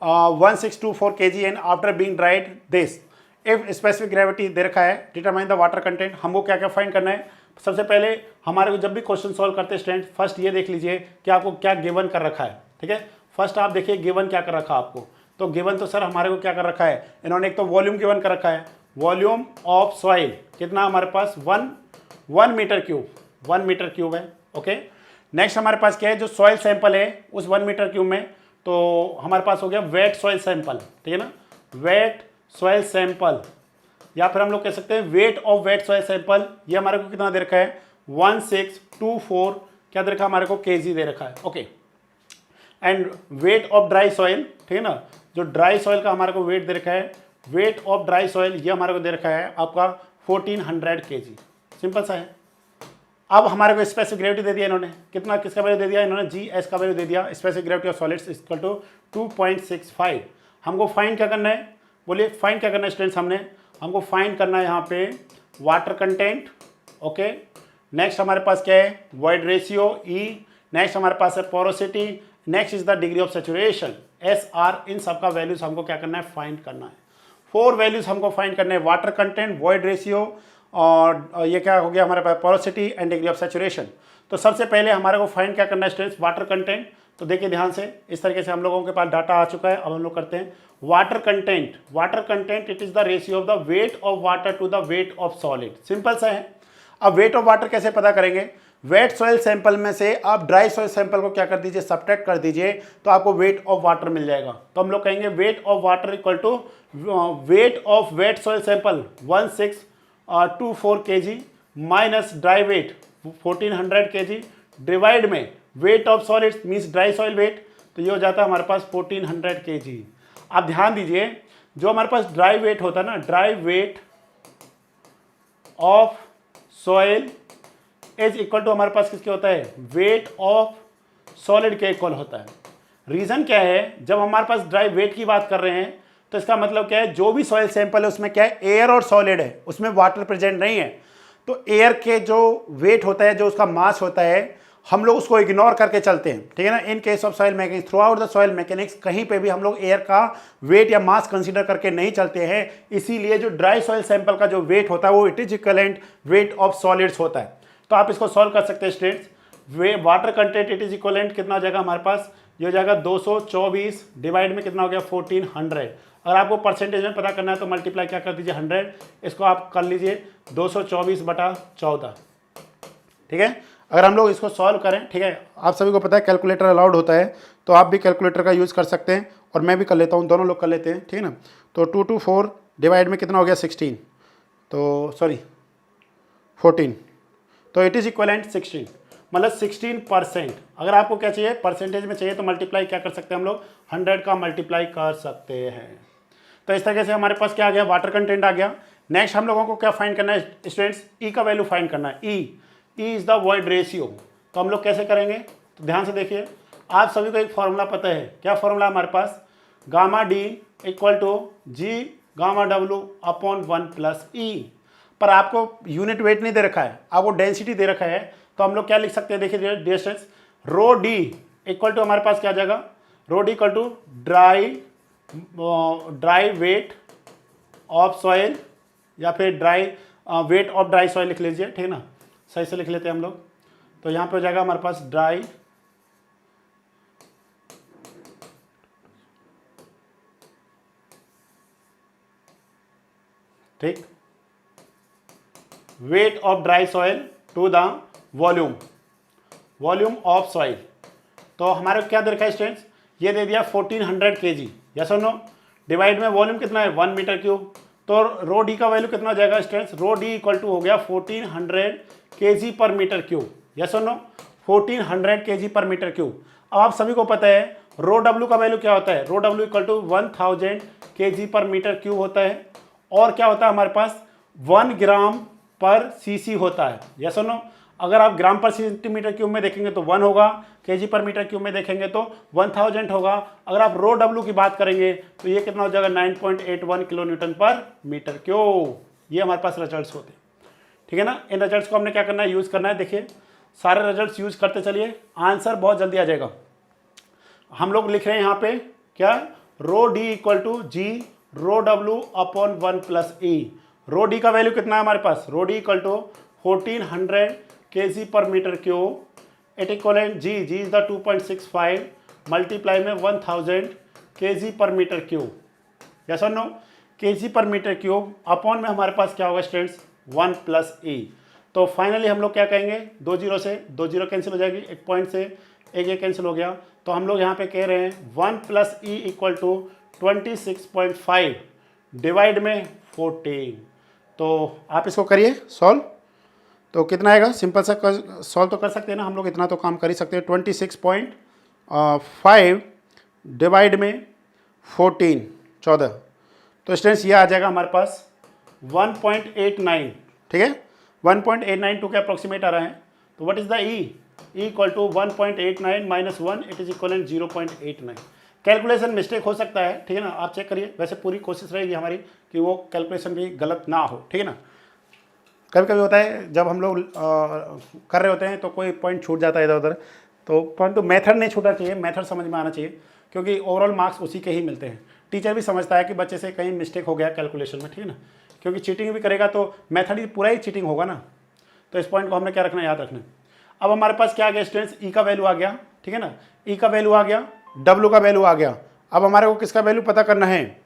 1624 kg and after being dried this if specific gravity दे रखा है, डिटरमाइन द वाटर कंटेंट। हमको क्या क्या फाइंड करना है। सबसे पहले हमारे को जब भी क्वेश्चन सॉल्व करते हैं स्टूडेंट, फर्स्ट ये देख लीजिए कि आपको क्या गिवन कर रखा है, ठीक है। फर्स्ट आप देखिए गिवन क्या कर रखा है आपको। तो गिवन तो सर हमारे को क्या कर रखा है, इन्होंने एक तो वॉल्यूम गिवन कर रखा है, वॉल्यूम ऑफ सॉइल कितना हमारे पास 1 मीटर क्यूब, 1 मीटर क्यूब है, ओके। नेक्स्ट हमारे पास क्या है, जो सॉइल सैंपल है उस 1 मीटर क्यूब में, तो हमारे पास हो गया वेट सॉइल सैंपल, ठीक है ना, वेट सॉइल सैंपल, या फिर हम लोग कह सकते हैं weight of wet soil sample. ये हमारे को कितना दे रखा है, 1624 क्या दे रखा है हमारे को, केजी दे रखा है। Okay, and wait of dry soil, ठीक है ना, जो ड्राई सॉइल का हमारे को वेट दे रखा है, वेट ऑफ ड्राई सॉइल ये हमारे को दे रखा है आपका 1400 केजी। सिंपल सा है। अब हमारे को स्पेसिफिक ग्रेविटी दे दिया इन्होंने, कितना, किसका वैल्यू दे दिया इन्होंने, जी एस का वैल्यू दे दिया, specific gravity of solids equal to 2.65। हमको फाइंड क्या करना है, बोलिए फाइंड क्या करना है स्टूडेंट्स, हमको फाइंड करना है यहाँ पे वाटर कंटेंट। ओके, नेक्स्ट हमारे पास क्या है, वॉइड रेशियो ई, नेक्स्ट हमारे पास है porosity, next is the degree of saturation S R. इन सबका वैल्यूज हमको क्या करना है, फाइंड करना है। 4 वैल्यूज हमको फाइंड करने हैं, वाटर कंटेंट, वॉइड रेशियो, और ये क्या हो गया हमारे पास, porosity and degree of saturation. तो सबसे पहले हमारे को फाइंड क्या करना है स्टूडेंट्स, वाटर कंटेंट। तो देखिए ध्यान से, इस तरीके से हम लोगों के पास डाटा आ चुका है। अब हम लोग करते हैं water content. Water content it is the ratio of the weight of water to the weight of solid. Simple सा है। अब वेट ऑफ वाटर कैसे पता करेंगे, वेट सॉइल सैंपल में से आप ड्राई सॉइल सैंपल को क्या कर दीजिए, सब्ट्रैक्ट कर दीजिए, तो आपको वेट ऑफ वाटर मिल जाएगा। तो हम लोग कहेंगे weight of water equal to weight of wet soil sample 1624 KG minus dry weight 1400 KG divide में weight of solids means dry soil weight, तो ये हो जाता है हमारे पास 1400 केजी। आप ध्यान दीजिए, जो हमारे पास ड्राई वेट होता है ना, dry weight of soil is equal to हमारे पास किसके होता है, वेट ऑफ सॉलिड के इक्वल होता है। रीजन क्या है, जब हमारे पास ड्राई वेट की बात कर रहे हैं तो इसका मतलब क्या है, जो भी सॉइल सैंपल है उसमें क्या है, एयर और सॉलिड है, उसमें वाटर प्रेजेंट नहीं है। तो एयर के जो वेट होता है, जो उसका मास होता है, हम लोग उसको इग्नोर करके चलते हैं, ठीक है ना। इन case of soil mechanics, through out the soil mechanics, कहीं पे भी हम लोग एयर का वेट या मास कंसीडर करके नहीं चलते हैं। इसीलिए जो ड्राई सॉइल सैंपल का जो वेट होता है वो it is equivalent weight of solids होता है। तो आप इसको सॉल्व कर सकते हैं students. Water content it is equivalent कितना हो जाएगा हमारे पास, ये हो जाएगा 224 डिवाइड में कितना हो गया 1400। अगर आपको परसेंटेज में पता करना है तो मल्टीप्लाई क्या कर दीजिए 100, इसको आप कर लीजिए 224/14, ठीक है। अगर हम लोग इसको सॉल्व करें, ठीक है, आप सभी को पता है कैलकुलेटर अलाउड होता है, तो आप भी कैलकुलेटर का यूज़ कर सकते हैं, और मैं भी कर लेता हूँ, दोनों लोग कर लेते हैं, ठीक है ना। तो 224 डिवाइड में कितना हो गया 16, तो सॉरी 14, तो इट इज़ इक्वलेंट 16, मतलब 16%। अगर आपको क्या चाहिए, परसेंटेज में चाहिए, तो मल्टीप्लाई क्या कर सकते हैं हम लोग, 100 का मल्टीप्लाई कर सकते हैं। तो इस तरीके से हमारे पास क्या आ गया, वाटर कंटेंट आ गया। नेक्स्ट हम लोगों को क्या फाइंड करना है स्टूडेंट्स, ई का वैल्यू फाइंड करना है। ई इज द वॉइड रेशियो। तो हम लोग कैसे करेंगे, तो ध्यान से देखिए, आप सभी को एक फॉर्मूला पता है, क्या फॉर्मूला हमारे पास, gamma D equal to G gamma W upon 1+E। पर आपको यूनिट वेट नहीं दे रखा है, आपको डेंसिटी दे रखा है। तो हम लोग क्या लिख सकते हैं, देखिए dear students, rho D equal to हमारे पास क्या आ जाएगा, rho D equal to dry weight of soil, या फिर dry weight of dry soil लिख लीजिए, ठीक है ना, सही से लिख लेते हैं हम लोग। तो यहाँ पे हो जाएगा हमारे पास ड्राई ठीक weight of dry soil to the volume of soil. तो हमारे को क्या दे रखा है स्टूडेंट्स, ये दे दिया 1400 केजी, यस और नो, डिवाइड में वॉल्यूम कितना है 1 मीटर क्यूब। तो रो डी का वैल्यू कितना हो जाएगा students, rho D equal to हो गया 1400 केजी पर मीटर क्यूब, यस और नो, 1400 केजी पर मीटर क्यूब। अब आप सभी को पता है रो डब्ल्यू का वैल्यू क्या होता है, रो डब्ल्यू इक्वल टू 1000 केजी पर मीटर क्यूब होता है, और क्या होता है हमारे पास 1 ग्राम पर सीसी होता है, यस और नो। अगर आप ग्राम पर सेंटीमीटर क्यूब में देखेंगे तो 1 होगा, केजी पर मीटर क्यूब में देखेंगे तो 1000 होगा। अगर आप रो डब्ल्यू की बात करेंगे तो ये कितना हो जाएगा 9.81 किलो न्यूटन पर मीटर क्यूब। ये हमारे पास रिजल्ट्स होते हैं, ठीक है ना। इन रिजल्ट्स को हमने क्या करना है, यूज़ करना है। देखिए सारे रिजल्ट्स यूज़ करते चलिए, आंसर बहुत जल्दी आ जाएगा। हम लोग लिख रहे हैं यहाँ पे क्या, rho D equal to G rho W upon 1+E। Rho D का वैल्यू कितना है हमारे पास, rho D equal to 1400 KG पर metre cube, it equivalent G is the 2.65 multiply में 1000 केजी पर मीटर क्यूब, यस और नो, केजी पर मीटर क्यूब अपॉन में हमारे पास क्या होगा स्टूडेंट्स 1+E। तो फाइनली हम लोग क्या कहेंगे, 2 जीरो से 2 जीरो कैंसिल हो जाएगी, एक पॉइंट से एक ये कैंसिल हो गया। तो हम लोग यहाँ पे कह रहे हैं 1+E इक्वल टू 26.5 डिवाइड में 14। तो आप इसको करिए सॉल्व। तो कितना आएगा, सिंपल सा सॉल्व तो कर सकते हैं ना हम लोग, इतना तो काम कर ही सकते हैं। 26.5 डिवाइड में 14 तो स्टूडेंट्स ये आ जाएगा हमारे पास 1.89, ठीक है, 1.892 के अप्रोक्सीमेट आ रहा है। तो what is the E equal to 1.89 minus 1, it is equal 0.89। Calculation mistake हो सकता है, ठीक है ना, आप चेक करिए। वैसे पूरी कोशिश रहेगी हमारी कि वो कैलकुलेशन भी गलत ना हो, ठीक है ना। कभी कभी होता है जब हम लोग कर रहे होते हैं तो कोई पॉइंट छूट जाता है इधर उधर, तो परंतु मेथड नहीं छूटना चाहिए, मेथड समझ में आना चाहिए, क्योंकि ओवरऑल मार्क्स उसी के ही मिलते हैं। टीचर भी समझता है कि बच्चे से कहीं मिस्टेक हो गया कैलकुलेशन में, ठीक है ना, क्योंकि चीटिंग भी करेगा तो मेथड ही पूरा ही चीटिंग होगा ना। तो इस पॉइंट को हमने क्या रखना है, याद रखना है। अब हमारे पास क्या आ गया स्टूडेंट्स, ई का वैल्यू आ गया, ठीक है ना, ई का वैल्यू आ गया, डब्ल्यू का वैल्यू आ गया। अब हमारे को किसका वैल्यू पता करना है,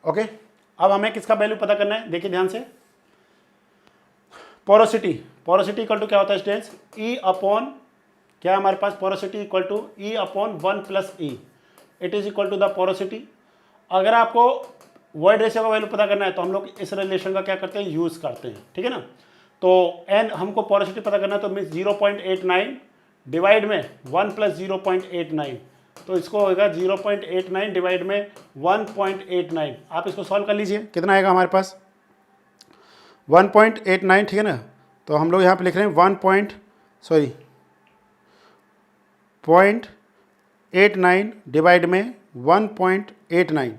ओके। अब हमें किसका वैल्यू पता करना है, देखिए ध्यान से। पोरोसिटी, पोरोसिटी इक्वल टू क्या होता है स्टूडेंट्स, ई अपॉन क्या हमारे पास, porosity equal to E upon 1 plus E, it is equal to the porosity. अगर आपको वॉइड रेशियो का वैल्यू पता करना है तो हम लोग इस रिलेशन का क्या करते हैं, यूज करते हैं, ठीक है ना। तो एन हमको पोरोसिटी पता करना है तो मीन्स 0.89 डिवाइड में 1 प्लस 0.89, तो इसको होगा 0.89 डिवाइड में 1.89। आप इसको सॉल्व कर लीजिए, कितना आएगा हमारे पास 1.89, ठीक है ना। तो हम लोग यहाँ पे लिख रहे हैं 0.89 डिवाइड में 1.89,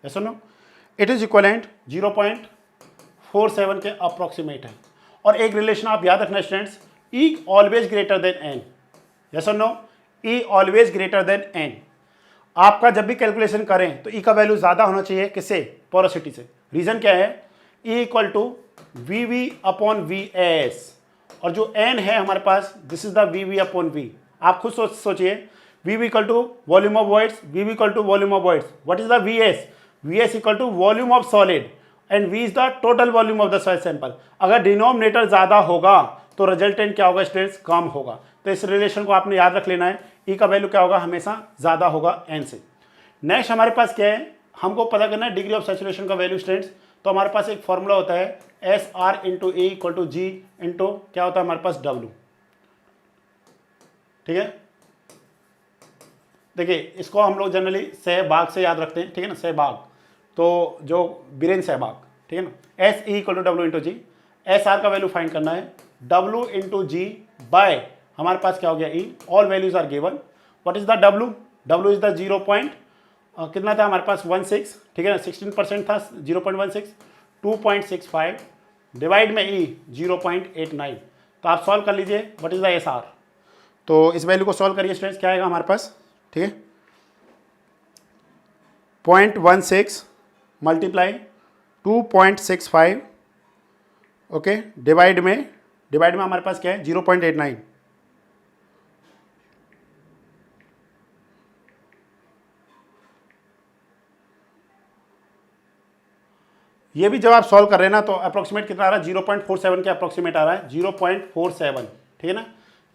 ऐसा नो, इट इज इक्वलेंट 0.47 के अप्रोक्सीमेट है। और एक रिलेशन आप याद रखना students, E always greater than N, yes और no, E always greater than N. आपका जब भी कैलकुलेशन करें तो ई का वैल्यू ज्यादा होना चाहिए, किससे, पोरोसिटी से। रीजन क्या है, E equal to V V upon V S, और जो एन है हमारे पास, this is the V V upon V. आप खुद सोचिए, V V equal to volume of voids, V V equal to volume of voids, what is the V S, V S equal to volume of solid and V is the total volume of the soil sample. अगर denominator ज्यादा होगा तो resultant क्या होगा students, कम होगा। तो इस relation को आपने याद रख लेना है, ई का वैल्यू क्या होगा, हमेशा ज्यादा होगा एन से। नेक्स्ट हमारे पास क्या है, हमको पता करना है डिग्री ऑफ सैचुरेशन का वैल्यू स्टूडेंट्स। तो हमारे पास एक फॉर्मूला होता है S R into A equal to G into क्या होता है हमारे पास, डब्ल्यू, ठीक है। देखिए इसको हम लोग जनरली सहभाग से याद रखते हैं, ठीक है ना, सहभाग, तो जो बीरेन सहभाग, ठीक है ना, S E equal to W into G. S R का वैल्यू फाइंड करना है, डब्ल्यू इंटू जी बाय हमारे पास क्या हो गया E, all values are given. What is the W, W is the 0 point कितना था हमारे पास 16, ठीक है ना, 16% था 0.16, 2.65 डिवाइड में ई 0.89। तो आप सॉल्व कर लीजिए, what is the S R. तो इस वैल्यू को सॉल्व करिए स्टूडेंट्स, क्या आएगा हमारे पास, ठीक है, 0.16 मल्टीप्लाई 2.65, ओके, डिवाइड में हमारे पास क्या है 0.89। ये भी जब आप सॉल्व कर रहे हैं ना तो अप्रोक्सीमेट कितना आ रहा है, 0.47 के अप्रोक्सीमेट आ रहा है, 0.47, ठीक है ना।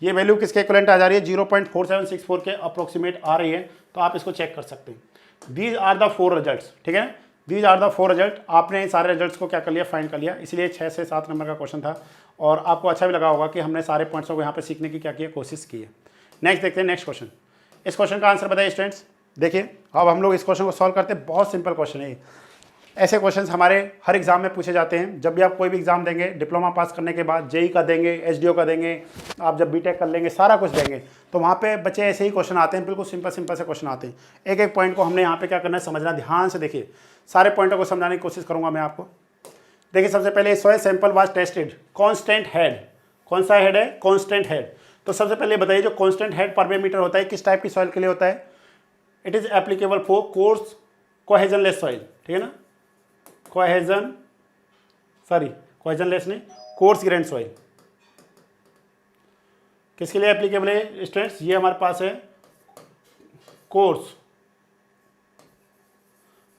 ये वैल्यू किसके इक्विवेलेंट आ जा रही है, 0.4764 के अप्रोक्सीमेट आ रही है। तो आप इसको चेक कर सकते हैं। दीज आर द 4 रिजल्ट्स, ठीक है, दीज आर द 4 रिजल्ट। आपने इन सारे रिजल्ट्स को क्या कर लिया, फाइंड कर लिया। इसलिए 6 से 7 नंबर का क्वेश्चन था और आपको अच्छा भी लगा होगा कि हमने सारे पॉइंट्सों को यहाँ पे सीखने की क्या की कोशिश की है। नेक्स्ट देखते हैं नेक्स्ट क्वेश्चन। इस क्वेश्चन का आंसर बताइए स्टूडेंट्स। देखिए अब हम लोग इस क्वेश्चन को सॉल्व करते हैं, बहुत सिंपल क्वेश्चन है। ऐसे क्वेश्चंस हमारे हर एग्जाम में पूछे जाते हैं। जब भी आप कोई भी एग्जाम देंगे, डिप्लोमा पास करने के बाद जेई का देंगे, एसडीओ का देंगे, आप जब बीटेक कर लेंगे, सारा कुछ देंगे, तो वहाँ पे बच्चे ऐसे ही क्वेश्चन आते हैं, बिल्कुल सिंपल से क्वेश्चन आते हैं। एक एक पॉइंट को हमने यहाँ पे क्या करना है, समझना। ध्यान से देखिए, सारे पॉइंटों को समझाने की कोशिश करूँगा मैं आपको। देखिए सबसे पहले soil sample was tested, constant head, कौन सा हेड है, कॉन्स्टेंट हेड। तो सबसे पहले बताइए जो कॉन्स्टेंट हेड पर मीटर होता है किस टाइप की सॉइल के लिए होता है, it is applicable for coarse cohesionless soil, ठीक है ना, कोहेजनलेस नहीं, कोर्स ग्रेन सॉइल। किसके लिए एप्लीकेबल है स्टूडेंट्स, ये हमारे पास है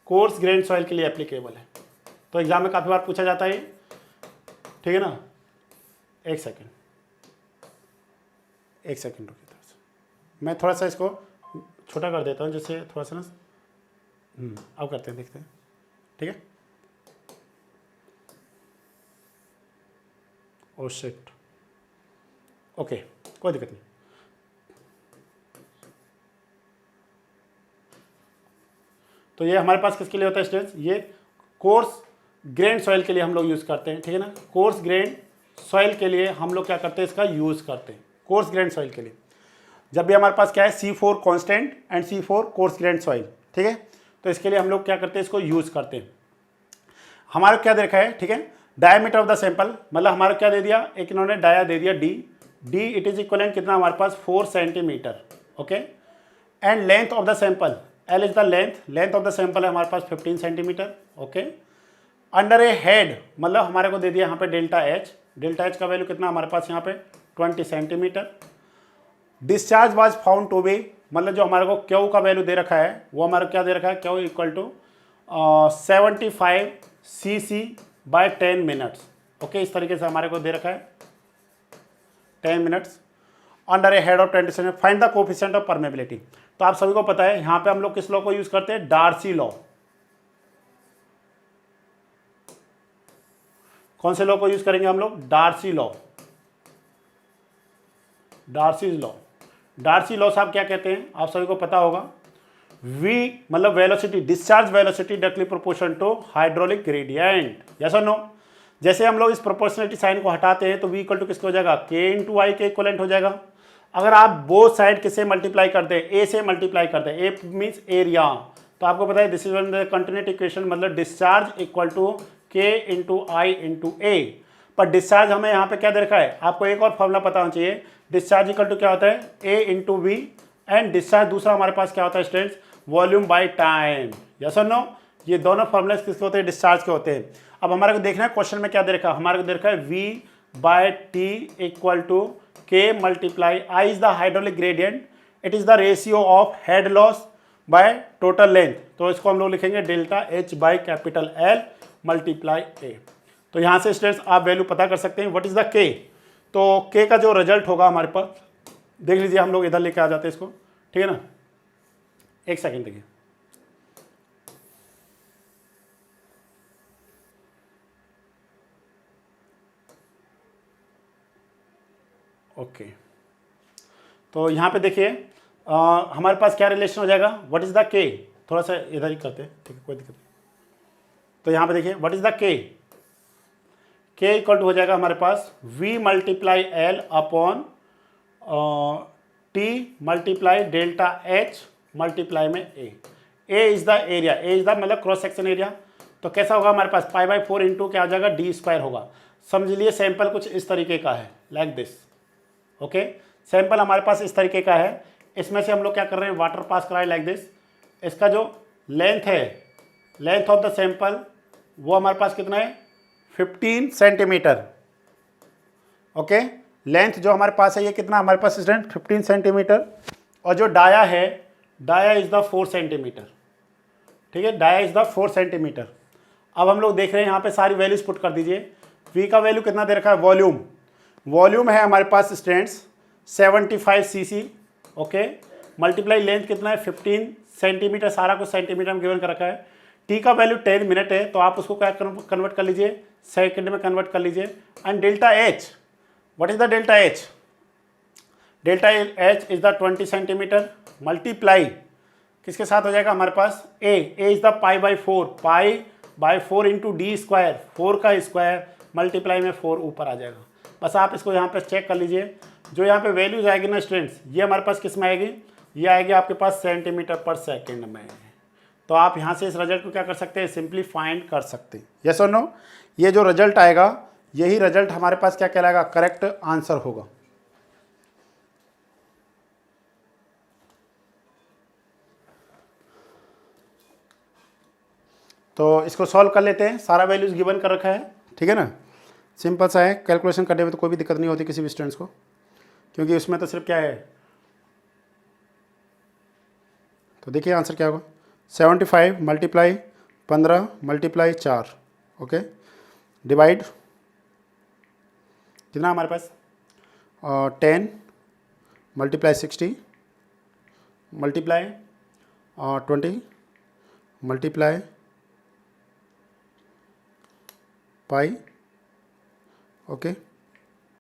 कोर्स ग्रेन सॉइल के लिए एप्लीकेबल है। तो एग्जाम में काफी बार पूछा जाता है, ठीक है ना। एक सेकंड रुकिए, थोड़ा सा मैं इसको छोटा कर देता हूँ, जिससे थोड़ा सा ना अब करते हैं, देखते हैं। ठीक है। ओ शिट, ओके, कोई दिक्कत नहीं। तो ये हमारे पास किसके लिए होता है स्टूडेंट्स, ये कोर्स ग्रेन सॉइल के लिए हम लोग यूज़ करते हैं, ठीक है ना। कोर्स ग्रेन सॉइल के लिए हम लोग क्या करते हैं, इसका यूज़ करते हैं कोर्स ग्रेन सॉइल के लिए। जब भी हमारे पास क्या है C4 constant and C4 coarse grain soil, ठीक है, तो इसके लिए हम लोग क्या करते हैं, इसको यूज़ करते हैं। हमारा क्या देखा है, ठीक है, डायमीटर ऑफ द सैंपल, मतलब हमारा क्या दे दिया, एक इन्होंने डाया दे दिया डी इट इज इक्वलेंट कितना हमारे पास 4 centimetre, okay. And length of the sample, L is the length of the sample है हमारे पास 15 centimetre, okay. Under a head, मतलब हमारे को दे दिया यहाँ पे डेल्टा एच का वैल्यू कितना हमारे पास यहाँ पे 20 centimetre. Discharge was found to be, मतलब जो हमारे को क्यू का वैल्यू दे रखा है वो हमारा क्या दे रखा है, Q equal to 75 cc by 10 minutes, okay. इस तरीके से हमारे को दे रखा है 10 minutes under a head of 20 centimetre. Find the coefficient of permeability. तो आप सभी को पता है यहाँ पे हम लोग किस लॉ को यूज करते हैं, डार्सी लॉ। कौन से लॉ को यूज करेंगे हम लोग, डार्सी लॉ। डार्सी लॉ साहब क्या कहते हैं, आप सभी को पता होगा, V मतलब velocity, discharge velocity directly proportional to hydraulic gradient, yes और नो। जैसे हम लोग इस प्रोपोर्शनलिटी साइन को हटाते हैं तो V इक्वल टू किसको हो जाएगा, K इंटू आई के इक्वलेंट हो जाएगा। अगर आप बोथ साइड किससे मल्टीप्लाई करते हैं, A से मल्टीप्लाई करते हैं, A मीन्स एरिया, तो आपको पता है this is one the continuity equation, मतलब discharge equal to K into I into A। पर डिस्चार्ज हमें यहाँ पे क्या दे रखा है, आपको एक और फॉर्मूला पता होना चाहिए, डिस्चार्ज इक्वल टू क्या होता है, A into V, and discharge दूसरा हमारे पास क्या होता है students, volume by time, yes और नो। ये दोनों फॉर्मूले किसके होते हैं, डिस्चार्ज के होते हैं। अब हमारे को देखना है क्वेश्चन में क्या दे रखा है, हमारे को दे रखा है V by T equal to K multiply I is the hydraulic gradient, it is the ratio of head loss by total length, तो इसको हम लोग लिखेंगे delta H by capital L multiply A। तो यहाँ से स्टूडेंट्स आप वैल्यू पता कर सकते हैं व्हाट इज द K। तो K का जो रिजल्ट होगा हमारे पास, देख लीजिए, हम लोग इधर लेके आ जाते हैं इसको, ठीक है ना, एक सेकेंड देखिए। ओके, तो यहाँ पे देखिए हमारे पास क्या रिलेशन हो जाएगा, व्हाट इज द K, थोड़ा सा इधर ही करते हैं, ठीक है, कोई दिक्कत नहीं। तो यहाँ पे देखिए what is the K equal to हो जाएगा हमारे पास V multiply L upon T multiply delta H multiply में A is the area, A is the मतलब क्रॉस सेक्शन एरिया। तो कैसा होगा हमारे पास, पाई बाई 4 इंटू क्या हो जाएगा, D स्क्वायर होगा। समझ लिए सैंपल कुछ इस तरीके का है, लाइक दिस, ओके। सैंपल हमारे पास इस तरीके का है, इसमें से हम लोग क्या कर रहे हैं, वाटर पास करा है लाइक दिस। इसका जो लेंथ है, लेंथ ऑफ द सैंपल वो हमारे पास कितना है, 15 सेंटीमीटर, ओके। लेंथ जो हमारे पास है ये कितना हमारे पास स्टूडेंट 15 सेंटीमीटर, और जो डाया है, डाया इज द 4 सेंटीमीटर, ठीक है, डाया इज द 4 सेंटीमीटर। अब हम लोग देख रहे हैं यहाँ पे सारी वैल्यूज पुट कर दीजिए। V का वैल्यू कितना दे रखा है, वॉल्यूम है हमारे पास students 75 cc, okay. Multiply length कितना है 15 सेंटीमीटर, सारा कुछ सेंटीमीटर में गिवन कर रखा है। T का वैल्यू 10 मिनट है, तो आप उसको क्या कन्वर्ट कर लीजिए, सेकंड में कन्वर्ट कर लीजिए। And delta H, what is the delta H, delta H is the 20 centimetre multiply किसके साथ हो जाएगा हमारे पास, A is the pi by 4 into D square, 4 का स्क्वायर मल्टीप्लाई में 4 ऊपर आ जाएगा। बस आप इसको यहाँ पे चेक कर लीजिए, जो यहाँ पे वैल्यूज आएगी ना स्टूडेंट्स, ये हमारे पास किस में आएगी, ये आएगी आपके पास सेंटीमीटर पर सेकेंड में। तो आप यहाँ से इस रिजल्ट को क्या कर सकते हैं, सिंपली फाइंड कर सकते हैं, यस और नो। ये जो रिजल्ट आएगा, यही रिजल्ट हमारे पास क्या कहलाएगा, करेक्ट आंसर होगा। तो इसको सॉल्व कर लेते हैं, सारा वैल्यूज गिवन कर रखा है, ठीक है ना, सिंपल सा है। कैलकुलेशन करने में तो कोई भी दिक्कत नहीं होती किसी भी स्टूडेंट्स को, क्योंकि उसमें तो सिर्फ क्या है, तो देखिए आंसर क्या होगा, 75 मल्टीप्लाई 15 मल्टीप्लाई 4, ओके, डिवाइड कितना हमारे पास 10 multiply 60 multiply 20 multiply pi, okay.